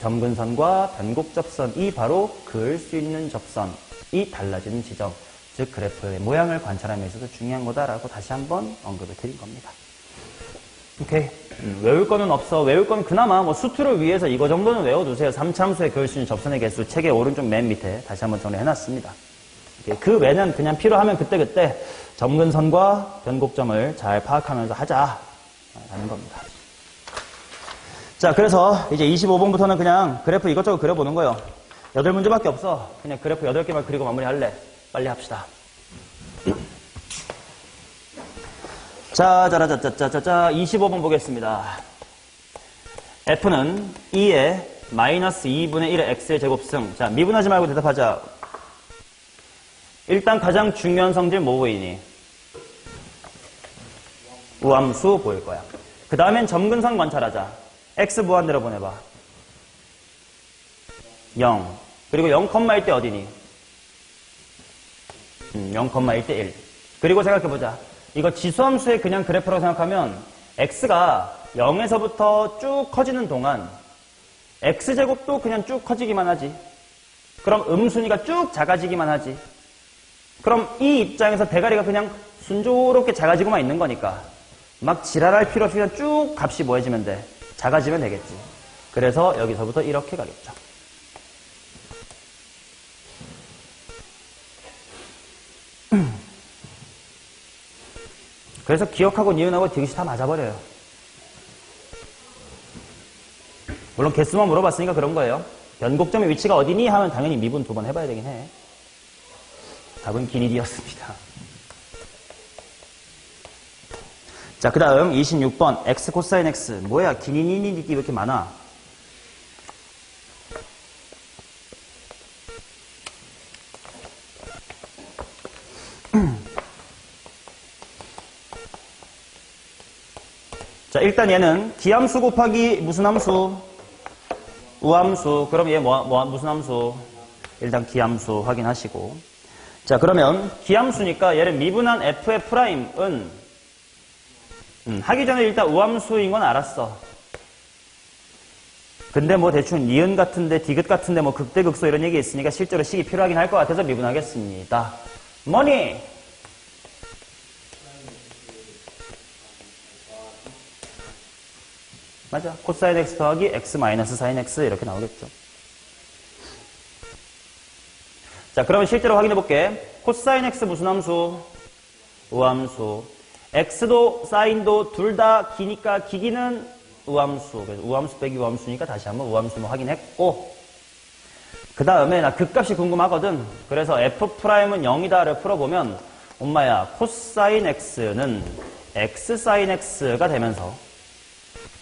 점근선과 변곡접선이 바로 그을 수 있는 접선이 달라지는 지점, 즉 그래프의 모양을 관찰함에 있어서 중요한 거다라고 다시 한번 언급을 드린 겁니다. 오케이. 외울 거는 없어. 외울 건 그나마 뭐 수투를 위해서 이거 정도는 외워두세요. 3차 함수의 교일 수준 접선의 개수 책의 오른쪽 맨 밑에 다시 한번 정리해놨습니다. 그 외는 그냥 필요하면 그때그때 점근선과 변곡점을 잘 파악하면서 하자라는 겁니다. 자, 그래서 이제 25번부터는 그냥 그래프 이것저것 그려보는 거예요. 8문제밖에 없어. 그냥 그래프 8개만 그리고 마무리할래. 빨리 합시다. 자, 25번 보겠습니다. F는 2의 마이너스 2분의 1의 x의 제곱승. 자, 미분하지 말고 대답하자. 일단 가장 중요한 성질 뭐 보이니? 우함수 보일 거야. 그 다음엔 점근선 관찰하자. x 무한대로 보내봐. 0. 그리고 0,1 때 어디니? 0,1 때 1. 그리고 생각해보자. 이거 지수함수의 그냥 그래프라고 생각하면 x가 0에서부터 쭉 커지는 동안 x제곱도 그냥 쭉 커지기만 하지. 그럼 음순위가 쭉 작아지기만 하지. 그럼 이 입장에서 대가리가 그냥 순조롭게 작아지고만 있는 거니까 막 지랄할 필요 없이 그냥 쭉 값이 뭐해지면 돼? 작아지면 되겠지. 그래서 여기서부터 이렇게 가겠죠. 그래서 기억하고 니은하고 디귿이 다 맞아버려요. 물론 개수만 물어봤으니까 그런 거예요. 변곡점의 위치가 어디니? 하면 당연히 미분 2번 해봐야 되긴 해. 답은 기니디였습니다. 자, 그 다음 26번 x 코사인 x. 뭐야, 기니니니니 왜 이렇게 많아? 자, 일단 얘는 기함수 곱하기 무슨 함수? 우함수. 그럼 얘 무슨 함수? 일단 기함수 확인하시고. 자, 그러면 기함수니까 얘를 미분한 f의 프라임은 하기 전에 일단 우함수인 건 알았어. 근데 뭐 대충 니은 같은데 디귿 같은데 뭐 극대극소 이런 얘기 있으니까 실제로 식이 필요하긴 할 것 같아서 미분하겠습니다. 뭐니? 맞아. 코사인 x 더하기 x 마이너스 사인 x 이렇게 나오겠죠. 자, 그러면 실제로 확인해 볼게. 코사인 x 무슨 함수? 우함수. x도 사인도 둘 다 기니까 기기는 우함수. 그래서 우함수 빼기 우함수니까 다시 한번 우함수만 확인했고, 그 다음에 나 극값이 궁금하거든. 그래서 f'은 0이다를 풀어보면 엄마야 코사인 x는 x 사인 x가 되면서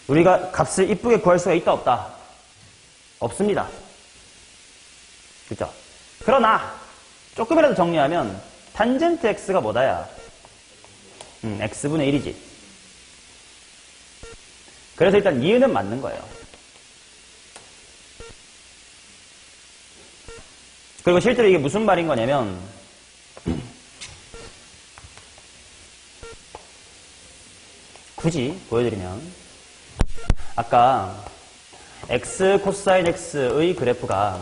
우리가 값을 이쁘게 구할 수가 있다 없다? 없습니다. 그죠? 그러나 조금이라도 정리하면 탄젠트 x가 뭐다야? x분의 1이지. 그래서 일단 니은은 맞는 거예요. 그리고 실제로 이게 무슨 말인 거냐면 굳이 보여드리면 아까 x 코사인 x의 그래프가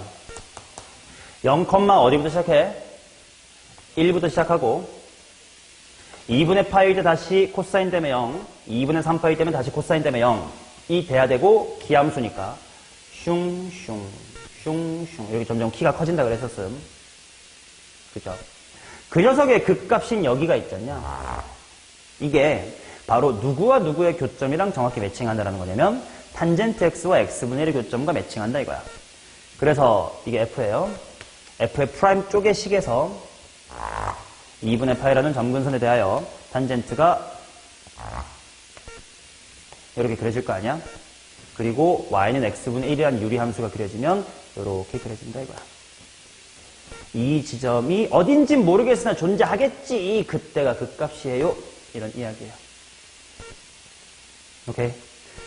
0, 어디부터 시작해? 1부터 시작하고 2분의 파일 때 다시 코사인 때문에 0, 2분의 3파일 때문에 다시 코사인 때문에 0이 돼야 되고 기함수니까 슝슝 이렇게 점점 키가 커진다 그랬었음. 그죠? 그 녀석의 극값인 여기가 있잖냐. 이게 바로 누구와 누구의 교점이랑 정확히 매칭한다는 거냐면 탄젠트 x와 x분의 1의 교점과 매칭한다 이거야. 그래서 이게 f예요. f의 프라임 쪽의 식에서 2분의 파이라는 점근선에 대하여 탄젠트가 이렇게 그려질 거 아니야? 그리고 y는 x분의 1이라는 유리함수가 그려지면 이렇게 그려진다 이거야. 이 지점이 어딘진 모르겠으나 존재하겠지. 그때가 극값이에요. 이런 이야기예요. 오케이.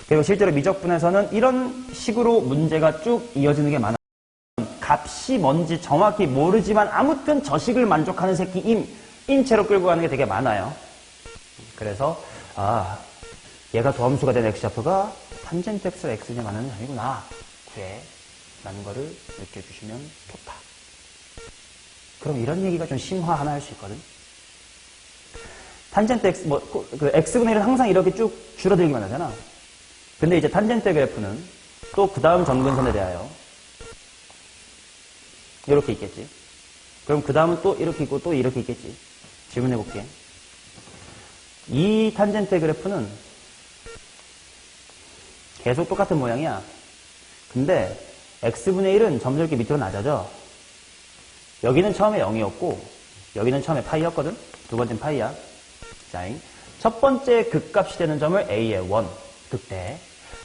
그리고 실제로 미적분에서는 이런 식으로 문제가 쭉 이어지는 게 많아요. 값이 뭔지 정확히 모르지만 아무튼 저 식을 만족하는 새끼임 인체로 끌고 가는 게 되게 많아요. 그래서 얘가 도함수가 된 x좌표가 탄젠트 x가 x냐 마는 아니구나. 그래. 라는 거를 느껴주시면 좋다. 그럼 이런 얘기가 좀 심화 하나 할 수 있거든. 탄젠트 x, 그 x분의 1은 항상 이렇게 쭉 줄어들기만 하잖아. 근데 이제 탄젠트 그래프는 또 그 다음 점근선에 대하여 이렇게 있겠지. 그럼 그 다음은 또 이렇게 있고 또 이렇게 있겠지. 질문해 볼게. 이 탄젠트 그래프는 계속 똑같은 모양이야. 근데 x분의 1은 점점 이렇게 밑으로 낮아져. 여기는 처음에 0이었고 여기는 처음에 파이였거든. 두 번째는 파이야. 자잉. 첫 번째 극값이 되는 점을 a의 1 극대.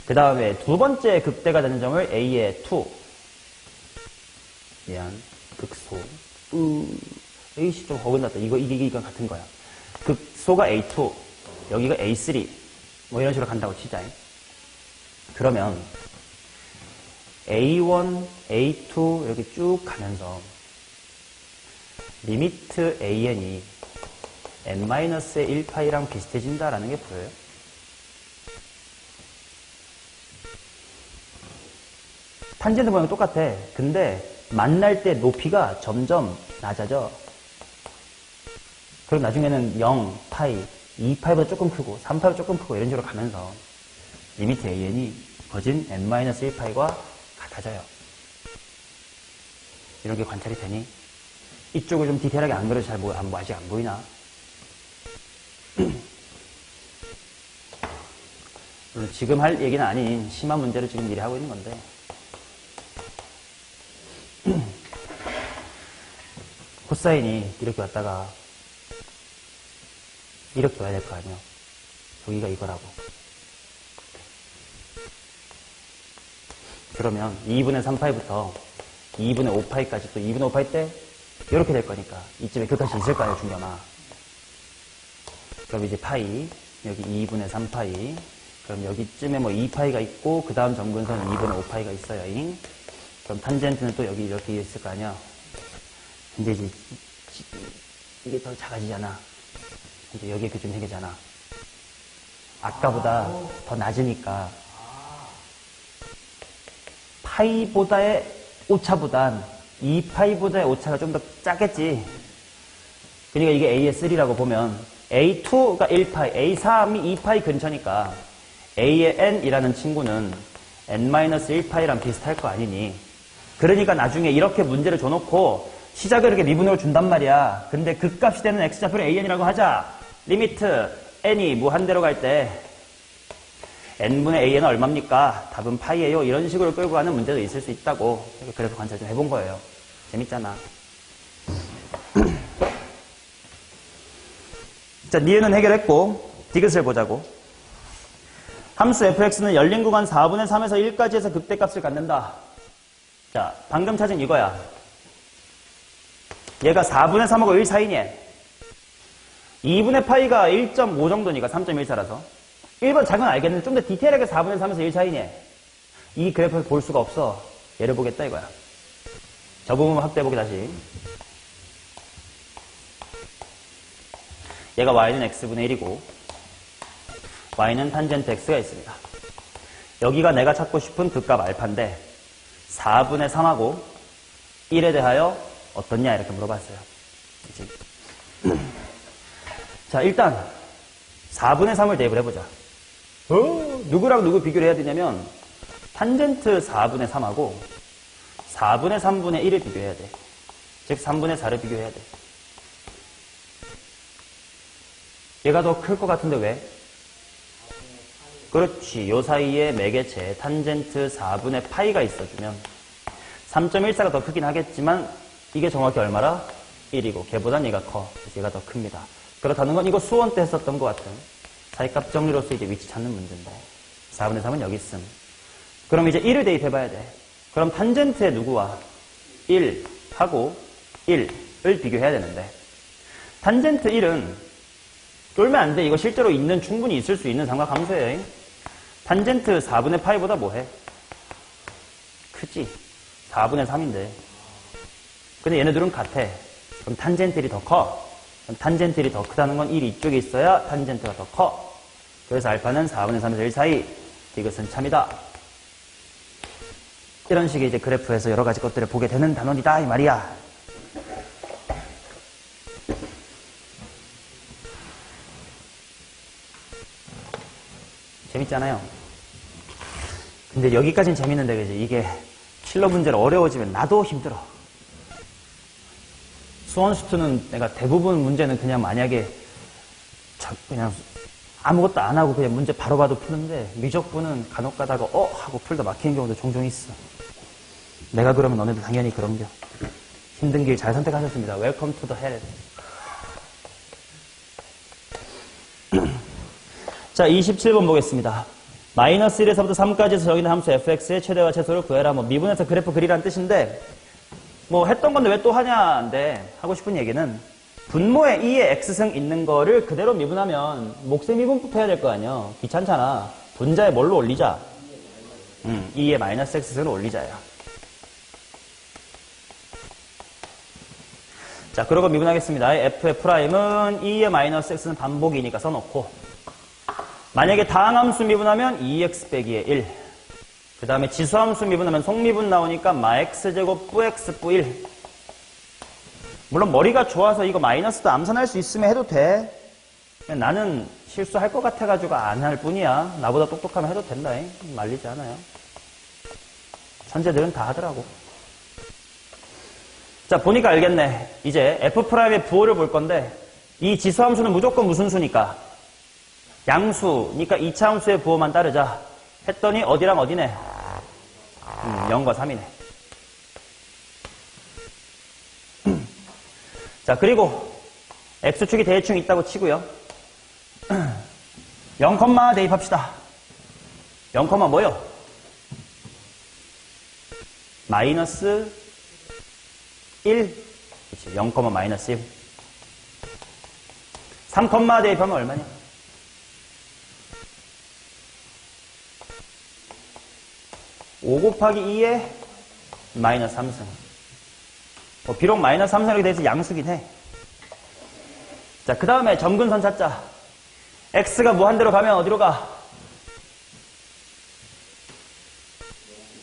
그 다음에 두 번째 극대가 되는 점을 a의 2. 미안. 극소. a씨 좀 어긋났다. 이건 같은 거야. 극소가 a2. 여기가 a3. 뭐 이런 식으로 간다고 치자잉. 그러면 A1, A2 이렇게 쭉 가면서 리미트 AN이 N-의 1파이랑 비슷해진다라는 게 보여요. 탄젠트 모양은 똑같아. 근데 만날 때 높이가 점점 낮아져. 그럼 나중에는 0, 파이, 2파이보다 조금 크고 3파이보다 조금 크고 이런 식으로 가면서 리미트 AN이 거진 N-1파이과 같아져요. 이런 게 관찰이 되니? 이쪽을 좀 디테일하게 안 그려도 아직 안 보이나? 물론 지금 할 얘기는 아닌 심한 문제를 지금 미리 하고 있는 건데 코사인이 이렇게 왔다가 이렇게 와야 될 거 아니야. 여기가 이거라고. 그러면 2분의 3파이부터 2분의 5파이까지 또 2분의 5파이 때 이렇게 될 거니까 이쯤에 극값이 있을 거 아니야, 중견아. 그럼 이제 파이, 여기 2분의 3파이, 그럼 여기쯤에 뭐 2파이가 있고 그 다음 점근선은 2분의 5파이가 있어요. 잉? 그럼 탄젠트는 또 여기 이렇게 있을 거 아니야. 근데 이제 이게 더 작아지잖아. 이제 여기에 그쯤 생기잖아. 아까보다 더 낮으니까 파이보다의 오차보단 2파이보다의 오차가 좀 더 작겠지. 그러니까 이게 A의 3라고 보면 A2가 1파이, A3이 2파이 근처니까 A의 N이라는 친구는 N-1파이랑 비슷할 거 아니니. 그러니까 나중에 이렇게 문제를 줘놓고 시작을 이렇게 미분으로 준단 말이야. 근데 극값이 되는 X좌표를 AN이라고 하자. 리미트 N이 무한대로 갈 때 N분의 AN은 얼마입니까? 답은 파이예요. 이런 식으로 끌고 가는 문제도 있을 수 있다고. 그래서 관찰 좀 해본 거예요. 재밌잖아. 자, 니은은 해결했고 디귿을 보자고. 함수 fx는 열린 구간 4분의 3에서 1까지 해서 극대값을 갖는다. 자, 방금 찾은 이거야. 얘가 4분의 3하고 1 사이니 2분의 파이가 1.5 정도니까 3.14라서 1번 작은 알겠는데 좀 더 디테일하게 4분의 3에서 1 사이니 이 그래프를 볼 수가 없어. 얘를 보겠다 이거야. 저 부분 확대해보기 다시. 얘가 y는 x분의 1이고 y는 탄젠트 x가 있습니다. 여기가 내가 찾고 싶은 극값 알파인데 4분의 3하고 1에 대하여 어떻냐 이렇게 물어봤어요. 그치? 자, 일단 4분의 3을 대입을 해보자. 누구랑 누구 비교를 해야 되냐면 탄젠트 4분의 3하고 4분의 3분의 1을 비교해야 돼. 즉 3분의 4를 비교해야 돼. 얘가 더 클 것 같은데 왜? 그렇지. 요 사이에 매개체 탄젠트 4분의 파이가 있어주면 3.14가 더 크긴 하겠지만 이게 정확히 얼마라? 1이고 걔보단 얘가 커. 그래서 얘가 더 큽니다. 그렇다는 건 이거 수원 때 했었던 것 같은 사이값 정리로서 이제 위치 찾는 문제인데 4분의 3은 여기 있음. 그럼 이제 1을 대입해봐야 돼. 그럼 탄젠트의 누구와 1하고 1을 비교해야 되는데 탄젠트 1은 쫄면 안 돼. 이거 실제로 있는 충분히 있을 수 있는 삼각함수예요. 탄젠트 4분의 파이보다 뭐해? 크지. 4분의 3인데. 근데 얘네들은 같아. 그럼 탄젠트 1이 더 커. 그럼 탄젠트 1이 더 크다는 건 1이 이쪽에 있어야 탄젠트가 더 커. 그래서 알파는 4분의 3에서 1 사이. 이것은 참이다. 이런 식의 이제 그래프에서 여러 가지 것들을 보게 되는 단원이다 이 말이야. 재밌잖아요. 근데 여기까지는 재밌는데, 그지? 이게 킬러 문제로 어려워지면 나도 힘들어. 수원수투는 내가 대부분 문제는 그냥 만약에 그냥 아무것도 안 하고 그냥 문제 바로 봐도 푸는데, 미적분은 간혹 가다가 하고 풀다 막히는 경우도 종종 있어. 내가 그러면 너네도 당연히 그런겨. 힘든 길 잘 선택하셨습니다. Welcome to the hell. 자, 27번 보겠습니다. 마이너스 1에서부터 3까지에서 정의된 함수 fx의 최대와 최소를 구해라. 뭐 미분해서 그래프 그리라는 뜻인데, 뭐 했던 건데 왜 또 하냐인데, 하고 싶은 얘기는 분모에 2의 x승 있는 거를 그대로 미분하면 몫의 미분부터 해야 될 거 아니야. 귀찮잖아. 분자에 뭘로 올리자? 2의 마이너스 x승을 올리자야. 자, 그러고 미분하겠습니다. f의 프라임은 2의 마이너스 x는 반복이니까 써놓고, 만약에 다항함수 미분하면 2x 빼기의 1. 그 다음에 지수함수 미분하면 속미분 나오니까 마x제곱 뿌x 뿌1. 물론 머리가 좋아서 이거 마이너스도 암산할 수 있으면 해도 돼. 나는 실수할 것 같아가지고 안 할 뿐이야. 나보다 똑똑하면 해도 된다. 말리지 않아요. 천재들은 다 하더라고. 자, 보니까 알겠네. 이제 f'의 부호를 볼 건데, 이 지수함수는 무조건 무슨 수니까? 양수니까 2차 함수의 부호만 따르자 했더니 어디랑 어디네? 0과 3이네. 자, 그리고 x축이 대충 있다고 치고요. 0, 대입합시다. 0, 뭐요? 마이너스 1. 그치, 0, 마이너스 1. 3, 대입하면 얼마냐? 5 곱하기 2에 마이너스 3승. 비록 마이너스 3승이라고 돼서 양수긴 해. 자, 그 다음에 점근선 찾자. x가 무한대로 가면 어디로 가?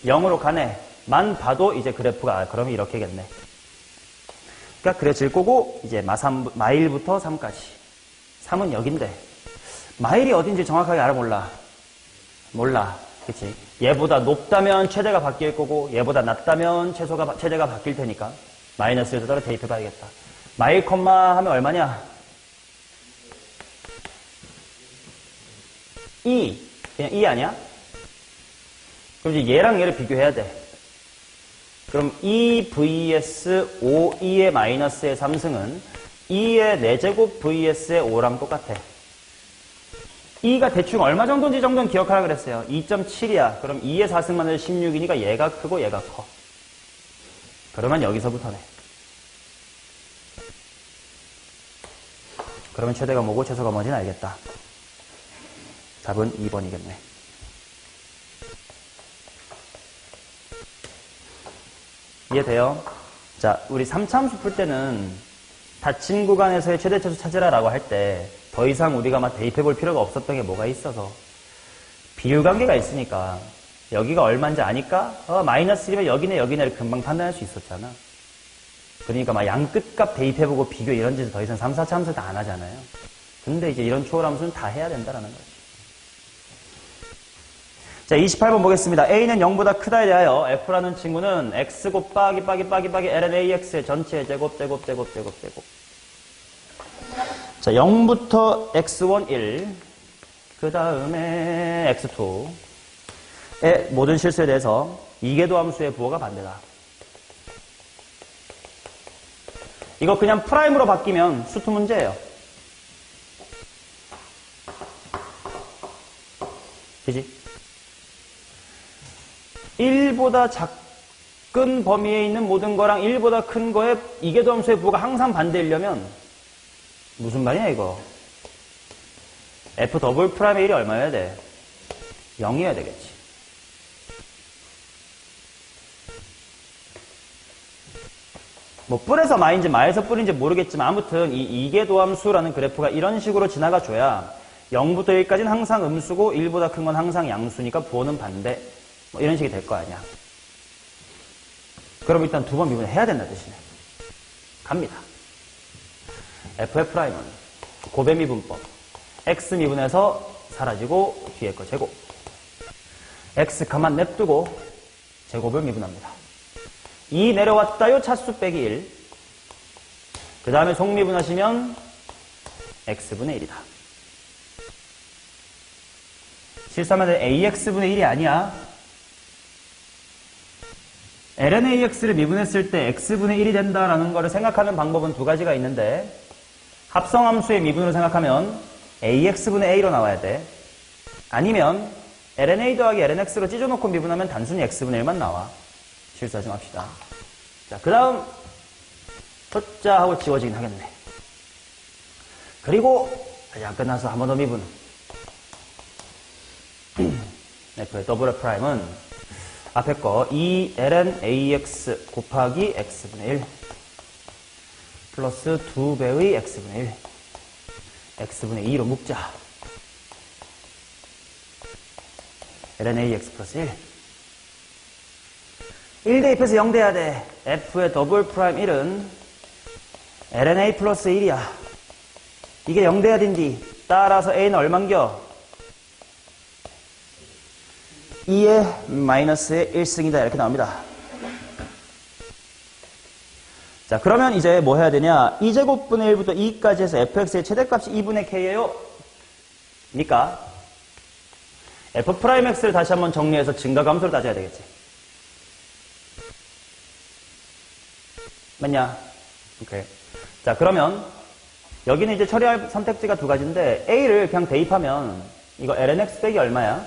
0으로 가네. 만 봐도 이제 그래프가, 그러면 이렇게겠네. 그러니까 그려질 거고, 이제 마일부터 3까지. 3은 여긴데. 마일이 어딘지 정확하게 알아 몰라. 그치? 얘보다 높다면 최대가 바뀔 거고, 얘보다 낮다면 최대가 바뀔 테니까. 마이너스에서 따라 대입해 봐야겠다. 마일 컴마 하면 얼마냐? 2. 그냥 2 아니야? 그럼 이제 얘랑 얘를 비교해야 돼. 그럼 2 vs 5, 2의 마이너스의 3승은 2의 4제곱 vs의 5랑 똑같아. 2가 대충 얼마 정도인지 정도는 기억하라 그랬어요. 2.7이야. 그럼 2의 4승만 해도 16이니까 얘가 크고 얘가 커. 그러면 여기서부터네. 그러면 최대가 뭐고 최소가 뭔지는 알겠다. 답은 2번이겠네. 이해돼요? 자, 우리 3차함수 풀 때는 닫힌 구간에서의 최대 최소 찾으라라고 할 때 더 이상 우리가 막 대입해 볼 필요가 없었던 게 뭐가 있어서 비율관계가 있으니까 여기가 얼마인지 아니까 마이너스 1이면 여기네를 금방 판단할 수 있었잖아. 그러니까 막 양끝값 대입해보고 비교 이런 짓을 더 이상 3, 4차 함수 다 안 하잖아요. 근데 이제 이런 초월함수는 다 해야 된다라는 거지. 자, 28번 보겠습니다. A는 0보다 크다에 대하여 F라는 친구는 X 곱하기 ln AX의 전체 제곱. 자, 0부터 X1, 1. 그 다음에 X2의 모든 실수에 대해서 이계도 함수의 부호가 반대다. 이거 그냥 프라임으로 바뀌면 수투 문제예요. 그지? 1보다 작은 범위에 있는 모든 거랑 1보다 큰 거에 이계도 함수의 부호가 항상 반대이려면 무슨 말이야 이거? F 더블 프라임의 1이 얼마여야 돼? 0이어야 되겠지. 뭐 뿔에서 마인지 마에서 뿔인지 모르겠지만 아무튼 이 이계도함수라는 그래프가 이런 식으로 지나가줘야 0부터 1까지는 항상 음수고 1보다 큰 건 항상 양수니까 부호는 반대. 뭐 이런 식이 될 거 아니야. 그럼 일단 두 번 미분을 해야 된다 뜻이네. 갑니다. F의 프라임은 고배 미분법. X 미분해서 사라지고 뒤에 거 제곱. x 가만 냅두고 제곱을 미분합니다. 2 내려왔다요. 차수 빼기 1. 그 다음에 속미분하시면 x분의 1이다. 실수하면 ax분의 1이 아니야. ln ax를 미분했을 때 x분의 1이 된다라는 거를 생각하는 방법은 두 가지가 있는데, 합성함수의 미분으로 생각하면 ax분의 a로 나와야 돼. 아니면 lna 더하기 lnx로 찢어놓고 미분하면 단순히 x분의 1만 나와. 실수하지 맙시다. 자, 그 다음 숫자 하고 지워지긴 하겠네. 그리고 자, 끝나서 한 번 더 미분. f의 더블 프라임은 앞에 거 2ln ax 곱하기 x분의 1 플러스 2배의 x분의 1 x분의 2로 묶자. ln ax 플러스 1 1 대입해서 0 돼야 돼. f의 더블 프라임 1은 ln a 플러스 1이야. 이게 0 돼야 된디. 따라서 a는 얼만겨? 2의 마이너스의 1승이다. 이렇게 나옵니다. 자, 그러면 이제 뭐 해야 되냐? 2제곱분의 1부터 2까지 해서 fx의 최대값이 2분의 k예요. 그러니까 f'x를 다시 한번 정리해서 증가감소를 따져야 되겠지. 맞냐? 오케이. 자, 그러면 여기는 이제 처리할 선택지가 두 가지인데, a를 그냥 대입하면 이거 lnx 빼기 얼마야?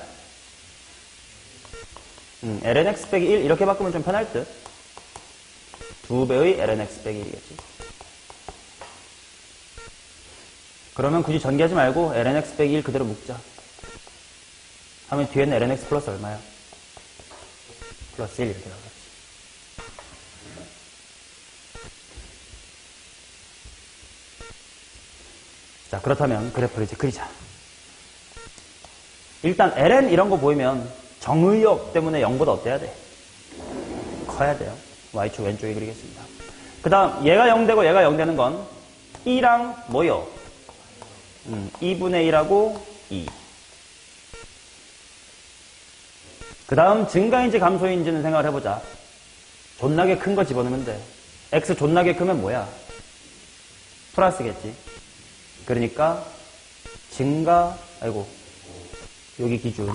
lnx 빼기 1 이렇게 바꾸면 좀 편할 듯. 2배의 lnx 빼기 1이겠지. 그러면 굳이 전개하지 말고 lnx 빼기 1 그대로 묶자. 하면 뒤에는 lnx 플러스 얼마야? 플러스 1 이렇게 나오겠지. 자, 그렇다면 그래프를 이제 그리자. 일단 ln 이런 거 보이면 정의역 때문에 0보다 어때야 돼? 커야 돼요. y축 왼쪽에 그리겠습니다. 그 다음 얘가 0 되고 얘가 0 되는 건 2랑 뭐요? 2분의 1하고 2. 그 다음 증가인지 감소인지는 생각을 해보자. 존나게 큰 거 집어넣으면 돼. x 존나게 크면 뭐야? 플러스겠지. 그러니까 증가, 아이고 여기 기준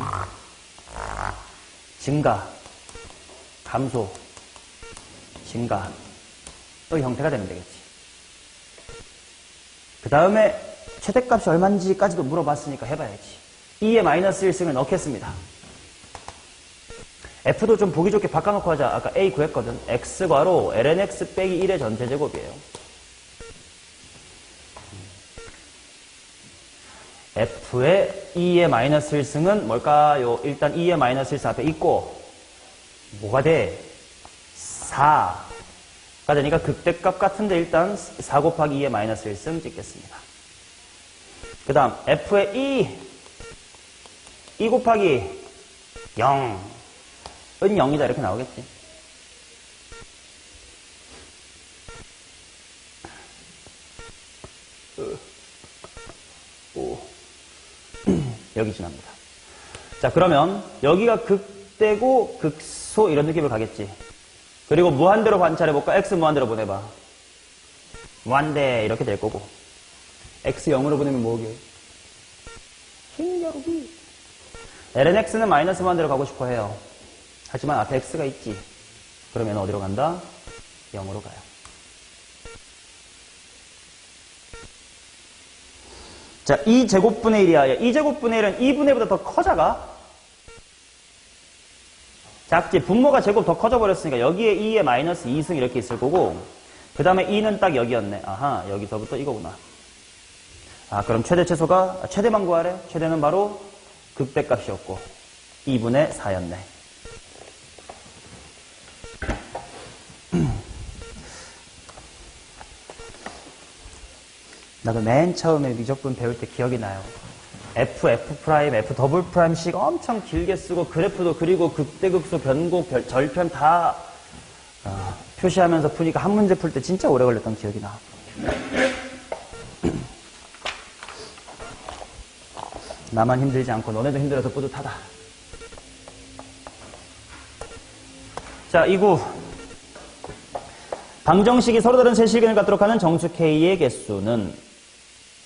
증가, 감소, 증가 또 형태가 되면 되겠지. 그 다음에 최대값이 얼마인지까지도 물어봤으니까 해봐야지. 2의 마이너스 1승을 넣겠습니다. f도 좀 보기 좋게 바꿔놓고 하자. 아까 a 구했거든. x괄호 lnx 빼기 1의 전체 제곱이에요. f의 2의 마이너스 1승은 뭘까요? 일단 2의 마이너스 1승 앞에 있고 뭐가 돼? 4가 되니까 극대값 같은데 일단 4 곱하기 2의 마이너스 1승 찍겠습니다. 그 다음 f의 2 곱하기 0은 0이다 이렇게 나오겠지. 여기 지납니다. 자, 그러면 여기가 극대고 극소 이런 느낌으로 가겠지. 그리고 무한대로 관찰해볼까? x 무한대로 보내봐. 무한대 이렇게 될 거고, x 0으로 보내면 뭐게? 힘겨루기. lnx는 마이너스 무한대로 가고 싶어 해요. 하지만 앞에 x가 있지. 그러면 어디로 간다? 0으로 가요. 자, 2제곱분의 1이야. 2제곱분의 1은 2분의 1보다 더 커져가? 작지. 분모가 제곱 더 커져버렸으니까 여기에 2의 마이너스 2승 이렇게 있을 거고, 그 다음에 2는 딱 여기였네. 아하, 여기서부터 이거구나. 아, 그럼 최대 최소가, 최대만 구하래? 최대는 바로 극대값이었고 2분의 4였네. 나도 맨 처음에 미적분 배울 때 기억이 나요. f, f 프라임, f 더블 프라임씩 엄청 길게 쓰고 그래프도 그리고 극대극소, 변곡, 절편 다 표시하면서 푸니까 한 문제 풀 때 진짜 오래 걸렸던 기억이 나. 나만 힘들지 않고 너네도 힘들어서 뿌듯하다. 자, 2구. 방정식이 서로 다른 세 실근을 갖도록 하는 정수 K의 개수는,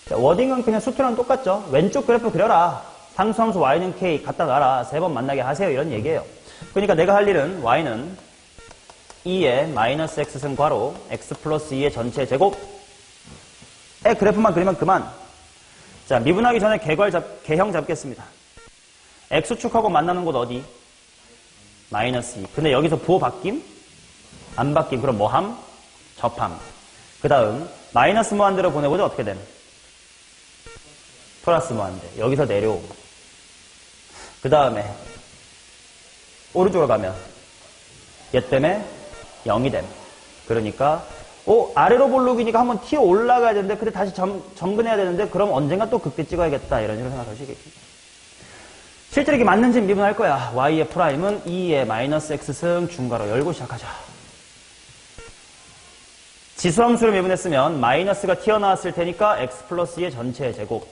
자, 워딩은 그냥 수투랑 똑같죠. 왼쪽 그래프 그려라. 상수함수 y는 k 갖다 놔라. 3번 만나게 하세요. 이런 얘기예요. 그러니까 내가 할 일은 y는 2의 마이너스 x승 괄호 x 플러스 2의 전체 제곱의 그래프만 그리면 그만. 자, 미분하기 전에 개형 잡겠습니다. x축하고 만나는 곳 어디? 마이너스 2. 근데 여기서 부호 바뀜? 안 바뀜. 그럼 뭐함? 접함. 그 다음 마이너스 무한대로 보내보죠. 어떻게 됨? 플러스 무한대. 여기서 내려오고. 그 다음에 오른쪽으로 가면 얘 때문에 0이 됨. 그러니까 아래로 볼록이니까 한번 튀어 올라가야 되는데 근데 다시 정근해야 되는데 그럼 언젠가 또 극대 찍어야겠다. 이런 식으로 생각하시겠지. 실제로 이게 맞는지 미분할 거야. y의 프라임은 2의 마이너스 x승 중괄호 열고 시작하자. 지수함수를 미분했으면 마이너스가 튀어나왔을 테니까 x 플러스 2의 전체 제곱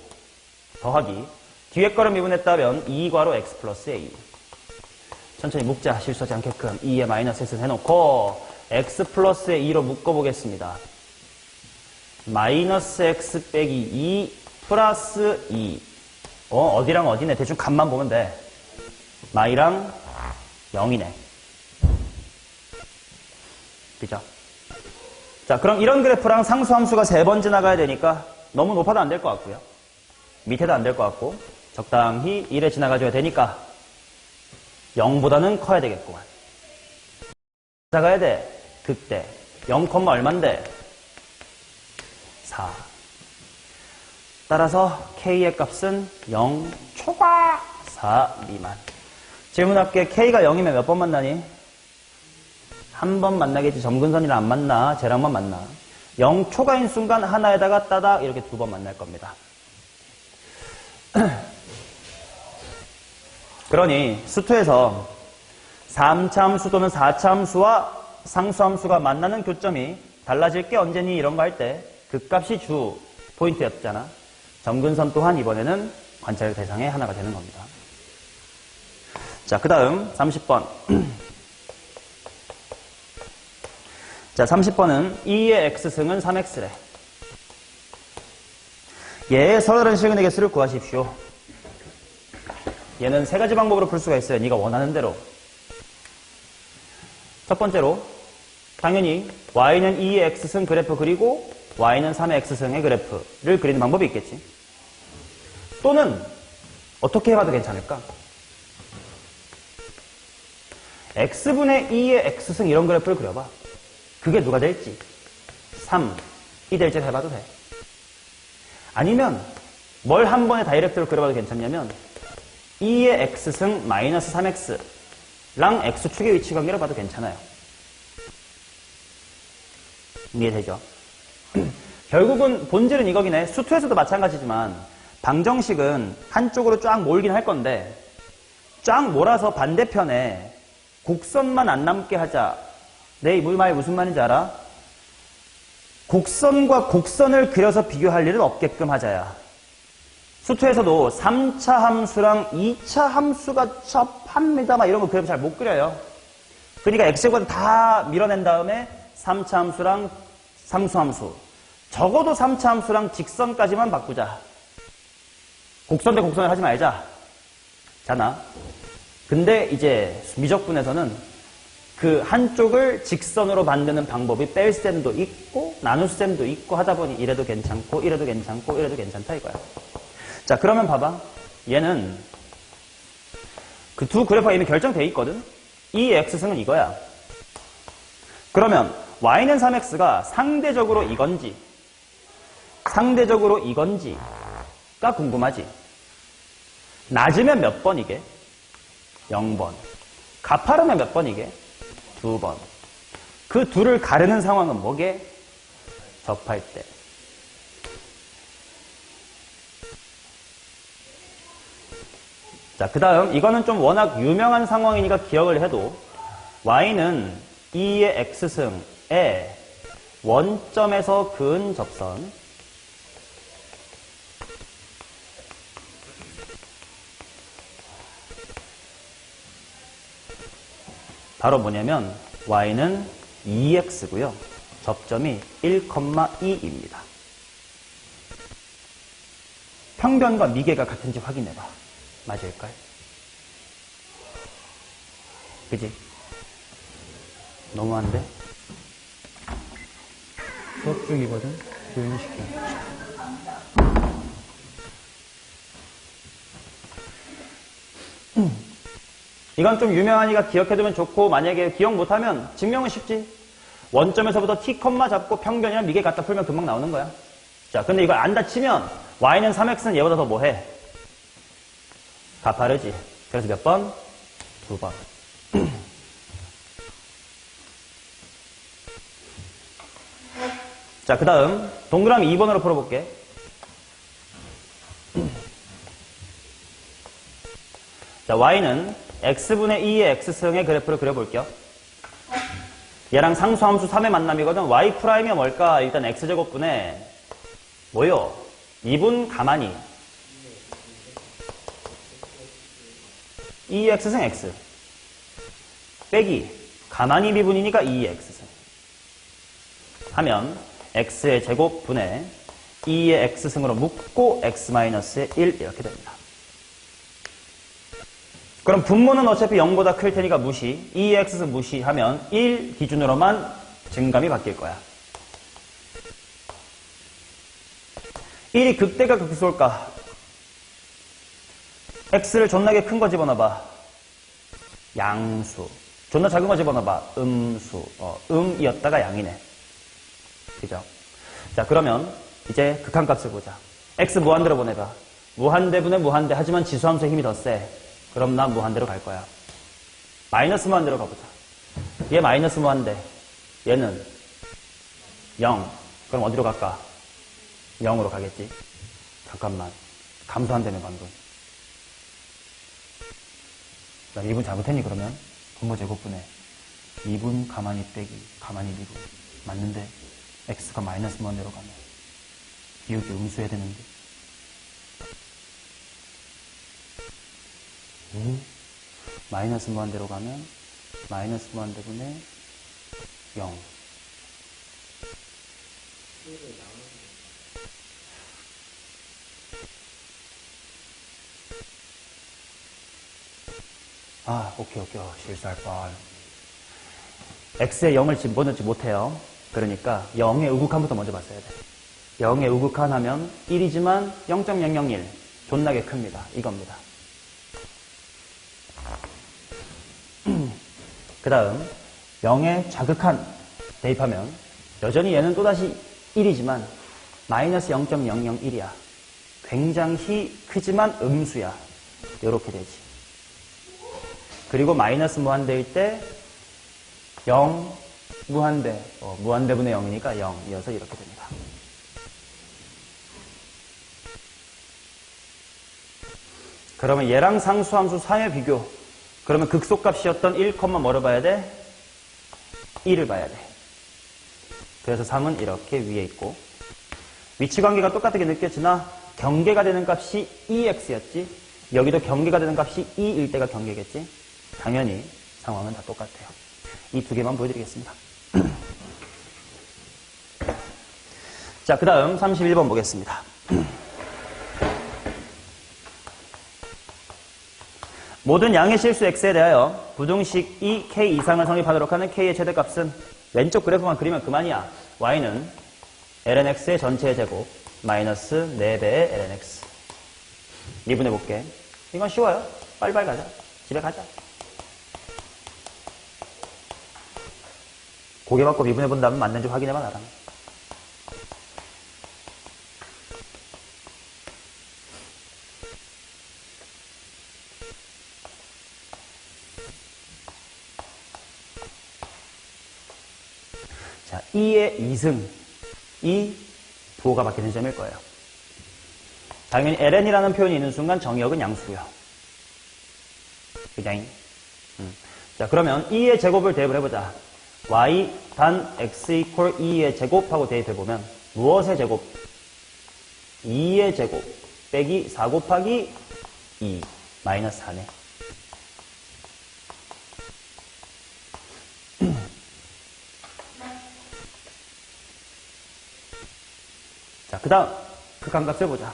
더하기 뒤에 거를 미분했다면 2괄호 x 플러스 a. 천천히 묶자. 실수하지 않게끔 2의 마이너스 x를 해놓고 x 플러스의 2로 묶어보겠습니다. 마이너스 x 빼기 2 플러스 2. 어디랑 어디네. 대충 값만 보면 돼. 마이랑 0이네. 그죠? 자, 그럼 이런 그래프랑 상수함수가 3번 지나가야 되니까 너무 높아도 안 될 것 같고요. 밑에도 안 될 것 같고 적당히 1에 지나가줘야 되니까 0보다는 커야 되겠구만. 작아야 돼. 극대 0, 얼만데? 4. 따라서 K의 값은 0 초과 4 미만. 질문할게. K가 0이면 몇 번 만나니? 한 번 만나겠지. 점근선이랑 안 만나. 쟤랑만 만나. 0 초과인 순간 하나에다가 따닥 이렇게 2번 만날 겁니다. 그러니 수투에서 3차 함수 또는 4차 함수와 상수함수가 만나는 교점이 달라질 게 언제니? 이런 거 할 때 그 값이 주 포인트였잖아. 점근선 또한 이번에는 관찰 대상의 하나가 되는 겁니다. 자, 그 다음 30번. 자, 30번은 2의 x승은 3x래. 얘의 서로 다른 실근의 개수를 구하십시오. 얘는 3가지 방법으로 풀 수가 있어요. 네가 원하는 대로. 첫 번째로 당연히 y는 2의 x승 그래프 그리고 y는 3의 x승의 그래프를 그리는 방법이 있겠지. 또는 어떻게 해봐도 괜찮을까? x분의 2의 x승 이런 그래프를 그려봐. 그게 누가 될지 3이 될지 해봐도 돼. 아니면 뭘 한 번에 다이렉트로 그려봐도 괜찮냐면 2의 x승 마이너스 3x랑 x축의 위치관계를 봐도 괜찮아요. 이해되죠? 결국은 본질은 이거긴 해. 수투에서도 마찬가지지만 방정식은 한쪽으로 쫙 몰긴 할 건데 쫙 몰아서 반대편에 곡선만 안 남게 하자. 내 말 무슨 말인지 알아? 곡선과 곡선을 그려서 비교할 일은 없게끔 하자야. 수투에서도 3차 함수랑 2차 함수가 접합니다. 막 이런 거 그래도 잘 못 그려요. 그러니까 x제곱을 다 밀어낸 다음에 3차 함수랑 상수함수. 적어도 3차 함수랑 직선까지만 바꾸자. 곡선 대 곡선을 하지 말자. 잖아. 근데 이제 미적분에서는 그 한쪽을 직선으로 만드는 방법이 뺄셈도 있고 나눗셈도 있고 하다 보니 이래도 괜찮고 이래도 괜찮고 이래도 괜찮다 이거야. 자, 그러면 봐봐. 얘는 그 두 그래프가 이미 결정돼 있거든. 이 x승은 이거야. 그러면 y는 3x가 상대적으로 이건지가 궁금하지. 낮으면 몇 번 이게? 0번. 가파르면 몇 번 이게? 2번. 그 둘을 가르는 상황은 뭐게? 접할 때. 자, 그 다음 이거는 좀 워낙 유명한 상황이니까 기억을 해도 y는 2의 x승에 원점에서 그은 접선 바로 뭐냐면 y는 2x고요. 접점이 1,2입니다. 평변과 미개가 같은지 확인해봐. 맞을까요? 그지? 너무한데? 수업 중이거든? 조용히 시켜. 이건 좀 유명하니까 기억해두면 좋고, 만약에 기억 못하면 증명은 쉽지. 원점에서부터 t, 잡고 평변이랑 미개 갖다 풀면 금방 나오는 거야. 자, 근데 이걸 안 다치면 y는 3x는 얘보다 더 뭐해? 가파르지. 그래서 몇 번? 2번. 자, 그 다음 동그라미 2번으로 풀어볼게. 자, y는 x분의 2의 x승의 그래프를 그려볼게요. 얘랑 상수함수 3의 만남이거든. y''이 뭘까? 일단 x제곱분의 뭐요? 2분 가만히 2x승 x 빼기 가만히 미분이니까 2x승 하면 x의 제곱분의 2의 x승으로 묶고 x-의 1 이렇게 됩니다. 그럼 분모는 어차피 0보다 클 테니까 무시, 2x승 무시하면 1 기준으로만 증감이 바뀔 거야. 1이 극대가 극소일까? x를 존나게 큰 거 집어넣어봐. 양수. 존나 작은 거 집어넣어봐. 음수. 음이었다가 양이네. 그죠? 자, 그러면 이제 극한값을 보자. x 무한대로 보내봐. 무한대분의 무한대. 하지만 지수함수의 힘이 더 세. 그럼 난 무한대로 갈 거야. 마이너스 무한대로 가보자. 얘 마이너스 무한대. 얘는 0. 그럼 어디로 갈까? 0으로 가겠지. 잠깐만. 감소한다며 방금. 나 2분 잘못했니 그러면? 분모 제곱분에 2분 가만히 빼기 가만히 미분 맞는데 x가 마이너스 무한대로 가면 기울기 음수해야 되는데 마이너스 무한대로 가면 마이너스 무한대분의 0 오케이. 실수할 뻔. x에 0을 집어넣지 못해요. 그러니까 0의 우극한부터 먼저 봤어야 돼. 0의 우극한 하면 1이지만 0.001 존나게 큽니다. 이겁니다. 그 다음 0의 자극한 대입하면 여전히 얘는 또다시 1이지만 마이너스 0.001이야. 굉장히 크지만 음수야. 이렇게 되지. 그리고 마이너스 무한대일 때 0 무한대, 무한대분의 0이니까 0이어서 이렇게 됩니다. 그러면 얘랑 상수함수 3의 비교. 그러면 극소값이었던 1, 뭐를 봐야 돼? 1을 봐야 돼. 그래서 3은 이렇게 위에 있고 위치관계가 똑같게 느껴지나 경계가 되는 값이 2x였지. 여기도 경계가 되는 값이 2일 때가 경계겠지. 당연히 상황은 다 똑같아요. 이 두 개만 보여드리겠습니다. 자, 그 다음 31번 보겠습니다. 모든 양의 실수 x에 대하여 부등식 2k 이상을 성립하도록 하는 k의 최대값은 왼쪽 그래프만 그리면 그만이야. y는 lnx의 전체의 제곱 마이너스 4배의 lnx. 미분해볼게. 이건 쉬워요. 빨리빨리 가자. 집에 가자. 고개 받고 미분해본다면 맞는지 확인해봐 나랑. 자, 2의 2승. 이 부호가 바뀌는 점일 거예요. 당연히 ln이라는 표현이 있는 순간 정의역은 양수고요. 그냥. 자, 그러면 2의 제곱을 대입을 해보자. y 단 x 이퀄 2의 제곱하고 대입해보면 무엇의 제곱? 2의 제곱 빼기 4 곱하기 2 마이너스 4네. 그 다음 극한값을 보자.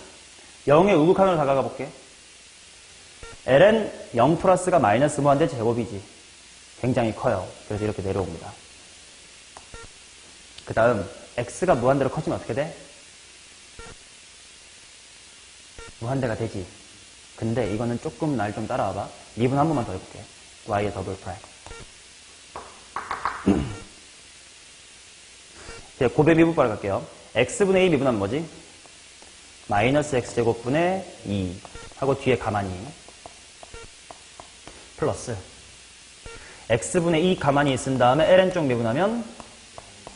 0의 우극한으로 다가가 볼게. ln 0 플러스가 마이너스 무한대 제곱이지. 굉장히 커요. 그래서 이렇게 내려옵니다. 그 다음 x가 무한대로 커지면 어떻게 돼? 무한대가 되지. 근데 이거는 조금 날 좀 따라와봐. 미분 한 번만 더 해볼게. y의 더블 프라임. 곱의 미분법을 갈게요. x분의 2 미분하면 뭐지? 마이너스 x제곱분의 2 하고 뒤에 가만히 플러스 x분의 2 가만히 있은 다음에 ln 쪽 미분하면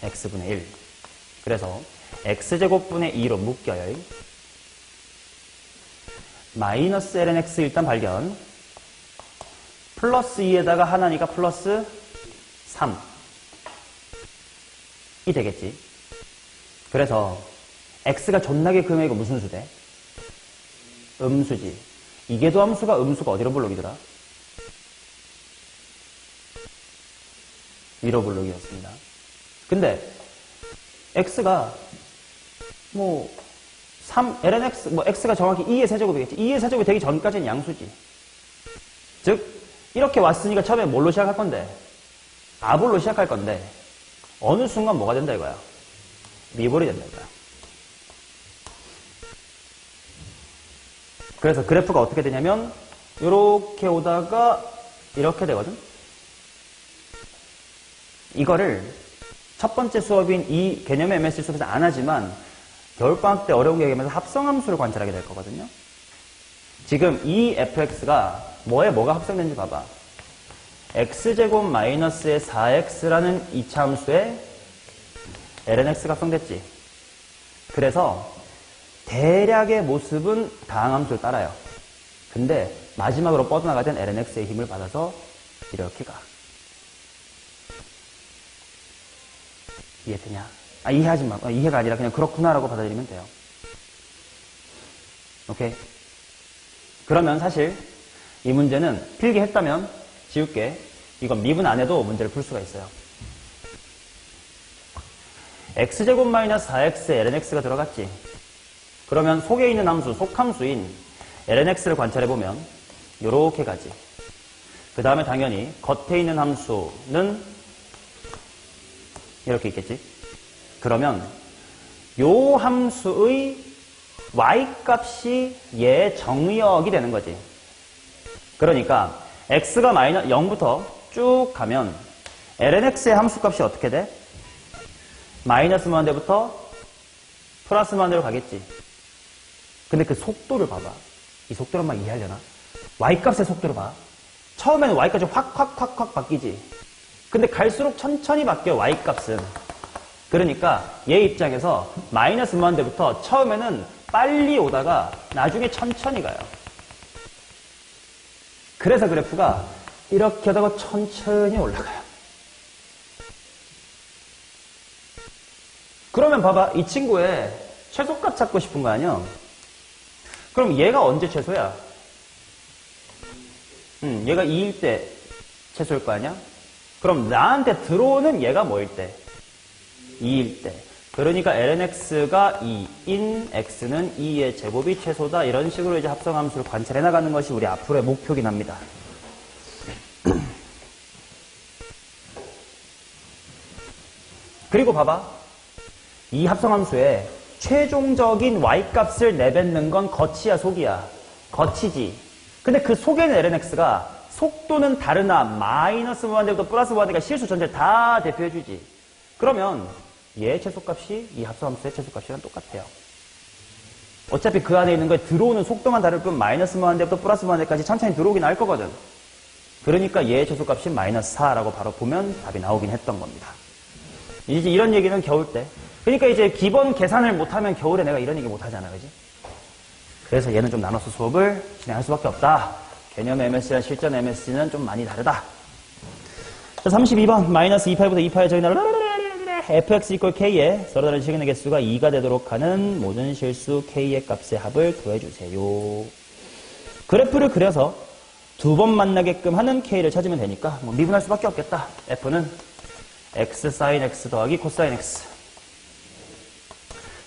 x분의 1. 그래서 x제곱분의 2로 묶여요. 마이너스 ln x 일단 발견. 플러스 2에다가 하나니까 플러스 3. 이 되겠지. 그래서 x가 존나게 크면 이거 무슨 수 돼? 음수지. 이계도 함수가 음수가 어디로 불러기더라? 위로 불러기였습니다. 근데 x가 뭐 3, ln x, 뭐 x가 정확히 2의 세제곱이겠지. 2의 세제곱이 되기 전까지는 양수지. 즉 이렇게 왔으니까 처음에 뭘로 시작할 건데? 아볼로 시작할 건데 어느 순간 뭐가 된다 이거야? 미볼이 된다 이거야. 그래서 그래프가 어떻게 되냐면 이렇게 오다가 이렇게 되거든. 이거를 첫 번째 수업인 이 개념의 MSC 수업에서 안 하지만 겨울방학 때 어려운 개념에서 합성함수를 관찰하게 될 거거든요. 지금 이 fx가 뭐에 뭐가 합성된지 봐봐. x제곱 마이너스의 4x라는 2차 함수에 lnx가 합성됐지. 그래서 대략의 모습은 다항함수를 따라요. 근데 마지막으로 뻗어나가던 lnx의 힘을 받아서 이렇게 가. 이해되냐? 이해하지 마. 이해가 아니라 그냥 그렇구나라고 받아들이면 돼요. 오케이? 그러면 사실 이 문제는 필기했다면 지울게. 이건 미분 안 해도 문제를 풀 수가 있어요. x제곱 마이너스 4x에 lnx가 들어갔지. 그러면 속에 있는 함수, 속함수인 lnx를 관찰해보면 요렇게 가지. 그 다음에 당연히 겉에 있는 함수는 이렇게 있겠지. 그러면 요 함수의 y값이 얘 정의역이 되는 거지. 그러니까 x가 마이너스 0부터 쭉 가면 lnx의 함수값이 어떻게 돼? 마이너스 무한대부터 플러스 무한대로 가겠지. 근데 그 속도를 봐봐. 이 속도를 막 이해하려나? y값의 속도를 봐. 처음에는 y값이 확 바뀌지. 근데 갈수록 천천히 바뀌어 y값은. 그러니까 얘 입장에서 마이너스 무한대부터 처음에는 빨리 오다가 나중에 천천히 가요. 그래서 그래프가 이렇게 하다가 천천히 올라가요. 그러면 봐봐. 이 친구의 최소값 찾고 싶은 거 아니야? 그럼 얘가 언제 최소야? 얘가 2일 때 최소일 거 아니야? 그럼 나한테 들어오는 얘가 뭐일 때? 2일 때. 그러니까 lnx가 2인 x는 2의 제곱이 최소다. 이런 식으로 이제 합성함수를 관찰해 나가는 것이 우리 앞으로의 목표긴 합니다. 그리고 봐봐. 이 합성함수에 최종적인 y값을 내뱉는 건 겉이야 속이야? 겉이지. 근데 그 속에는 lnx가 속도는 다르나 마이너스 무한대부터 플러스 무한대가 실수 전체를 다 대표해주지. 그러면 얘의 최소값이 이 합성함수의 최소값이랑 똑같아요. 어차피 그 안에 있는 거에 들어오는 속도만 다를 뿐 마이너스 무한대부터 플러스 무한대까지 천천히 들어오긴 할 거거든. 그러니까 얘의 최소값이 마이너스 4라고 바로 보면 답이 나오긴 했던 겁니다. 이제 이런 얘기는 겨울 때. 그러니까 이제 기본 계산을 못하면 겨울에 내가 이런 얘기 못하잖아. 그지? 그래서 얘는 좀 나눠서 수업을 진행할 수밖에 없다. 개념 MSC랑 실전 MSC는 좀 많이 다르다. 자, 32번 마이너스 28부터 28에 적용한 fx equal k에 서로 다른 식인의 개수가 2가 되도록 하는 모든 실수 k의 값의 합을 구해주세요. 그래프를 그려서 두 번 만나게끔 하는 k를 찾으면 되니까 뭐 미분할 수밖에 없겠다. f는 x sin x 더하기 코사인 x.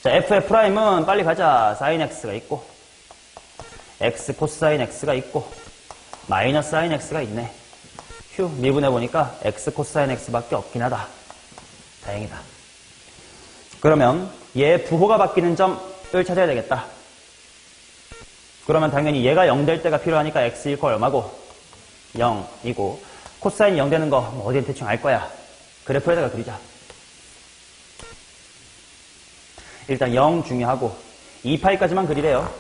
자, f'은 빨리 가자. sin x가 있고, x 코사인 x가 있고, 마이너스 sin x가 있네. 휴, 미분해보니까 x 코사인 x밖에 없긴 하다. 다행이다. 그러면 얘 부호가 바뀌는 점을 찾아야 되겠다. 그러면 당연히 얘가 0 될 때가 필요하니까 x 이퀄 얼마고? 0이고, 코사인 0 되는 거 어디엔 대충 알 거야. 그래프에다가 그리자. 일단 0 중요하고 2파이까지만 그리래요.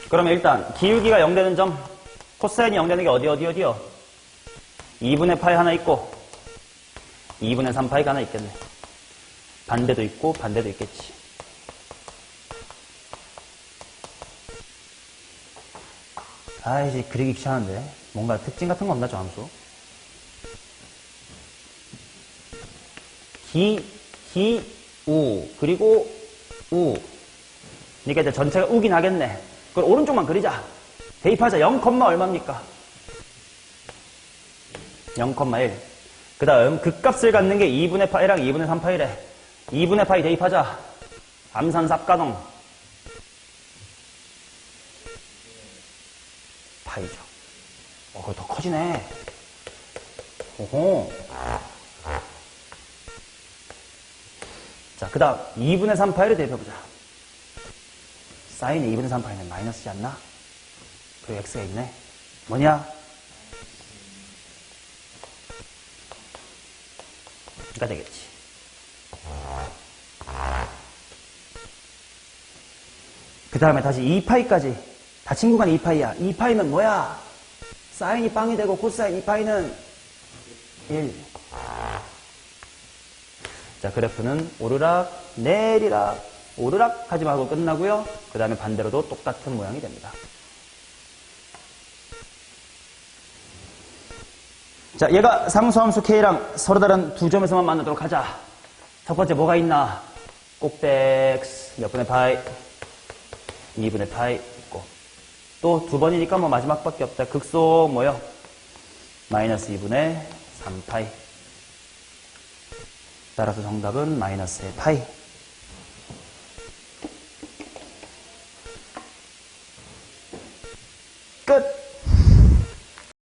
그러면 일단 기울기가 0 되는 점, 코사인이 0 되는 게 어디요? 2분의 파이 하나 있고 2분의 3파이가 하나 있겠네. 반대도 있고 반대도 있겠지. 이제 그리기 귀찮은데 뭔가 특징 같은 거 없나 저 함수? 우 그리고 우. 그러니까 이제 전체가 우긴 하겠네. 그럼 오른쪽만 그리자. 대입하자. 0, 얼마입니까? 0,1. 그 다음 극값을 갖는 게 2분의 파이랑 2분의 3파이래. 2분의 파이 대입하자. 암산삽가동. 파이죠. 그거 더 커지네. 오호. 자, 그 다음 2분의 3파이를 대입해보자. 사인의 2분의 3파이는 마이너스지 않나? 그리고 x가 있네. 뭐냐? 가 되겠지. 그 다음에 다시 2파이까지. 다 친구간 2파이야. 2파이면 뭐야? 사인이 빵이 되고 코사인 2파이는 1. 자, 그래프는 오르락, 내리락, 오르락 하지 말고 끝나고요. 그 다음에 반대로도 똑같은 모양이 됩니다. 자, 얘가 상수함수 K랑 서로 다른 두 점에서만 만나도록 하자. 첫 번째 뭐가 있나? 꼭대 X 몇 분의 파이? 2분의 파이 있고. 또 두 번이니까 뭐 마지막밖에 없다. 극소 뭐요? 마이너스 2분의 3파이. 따라서 정답은 마이너스의 파이.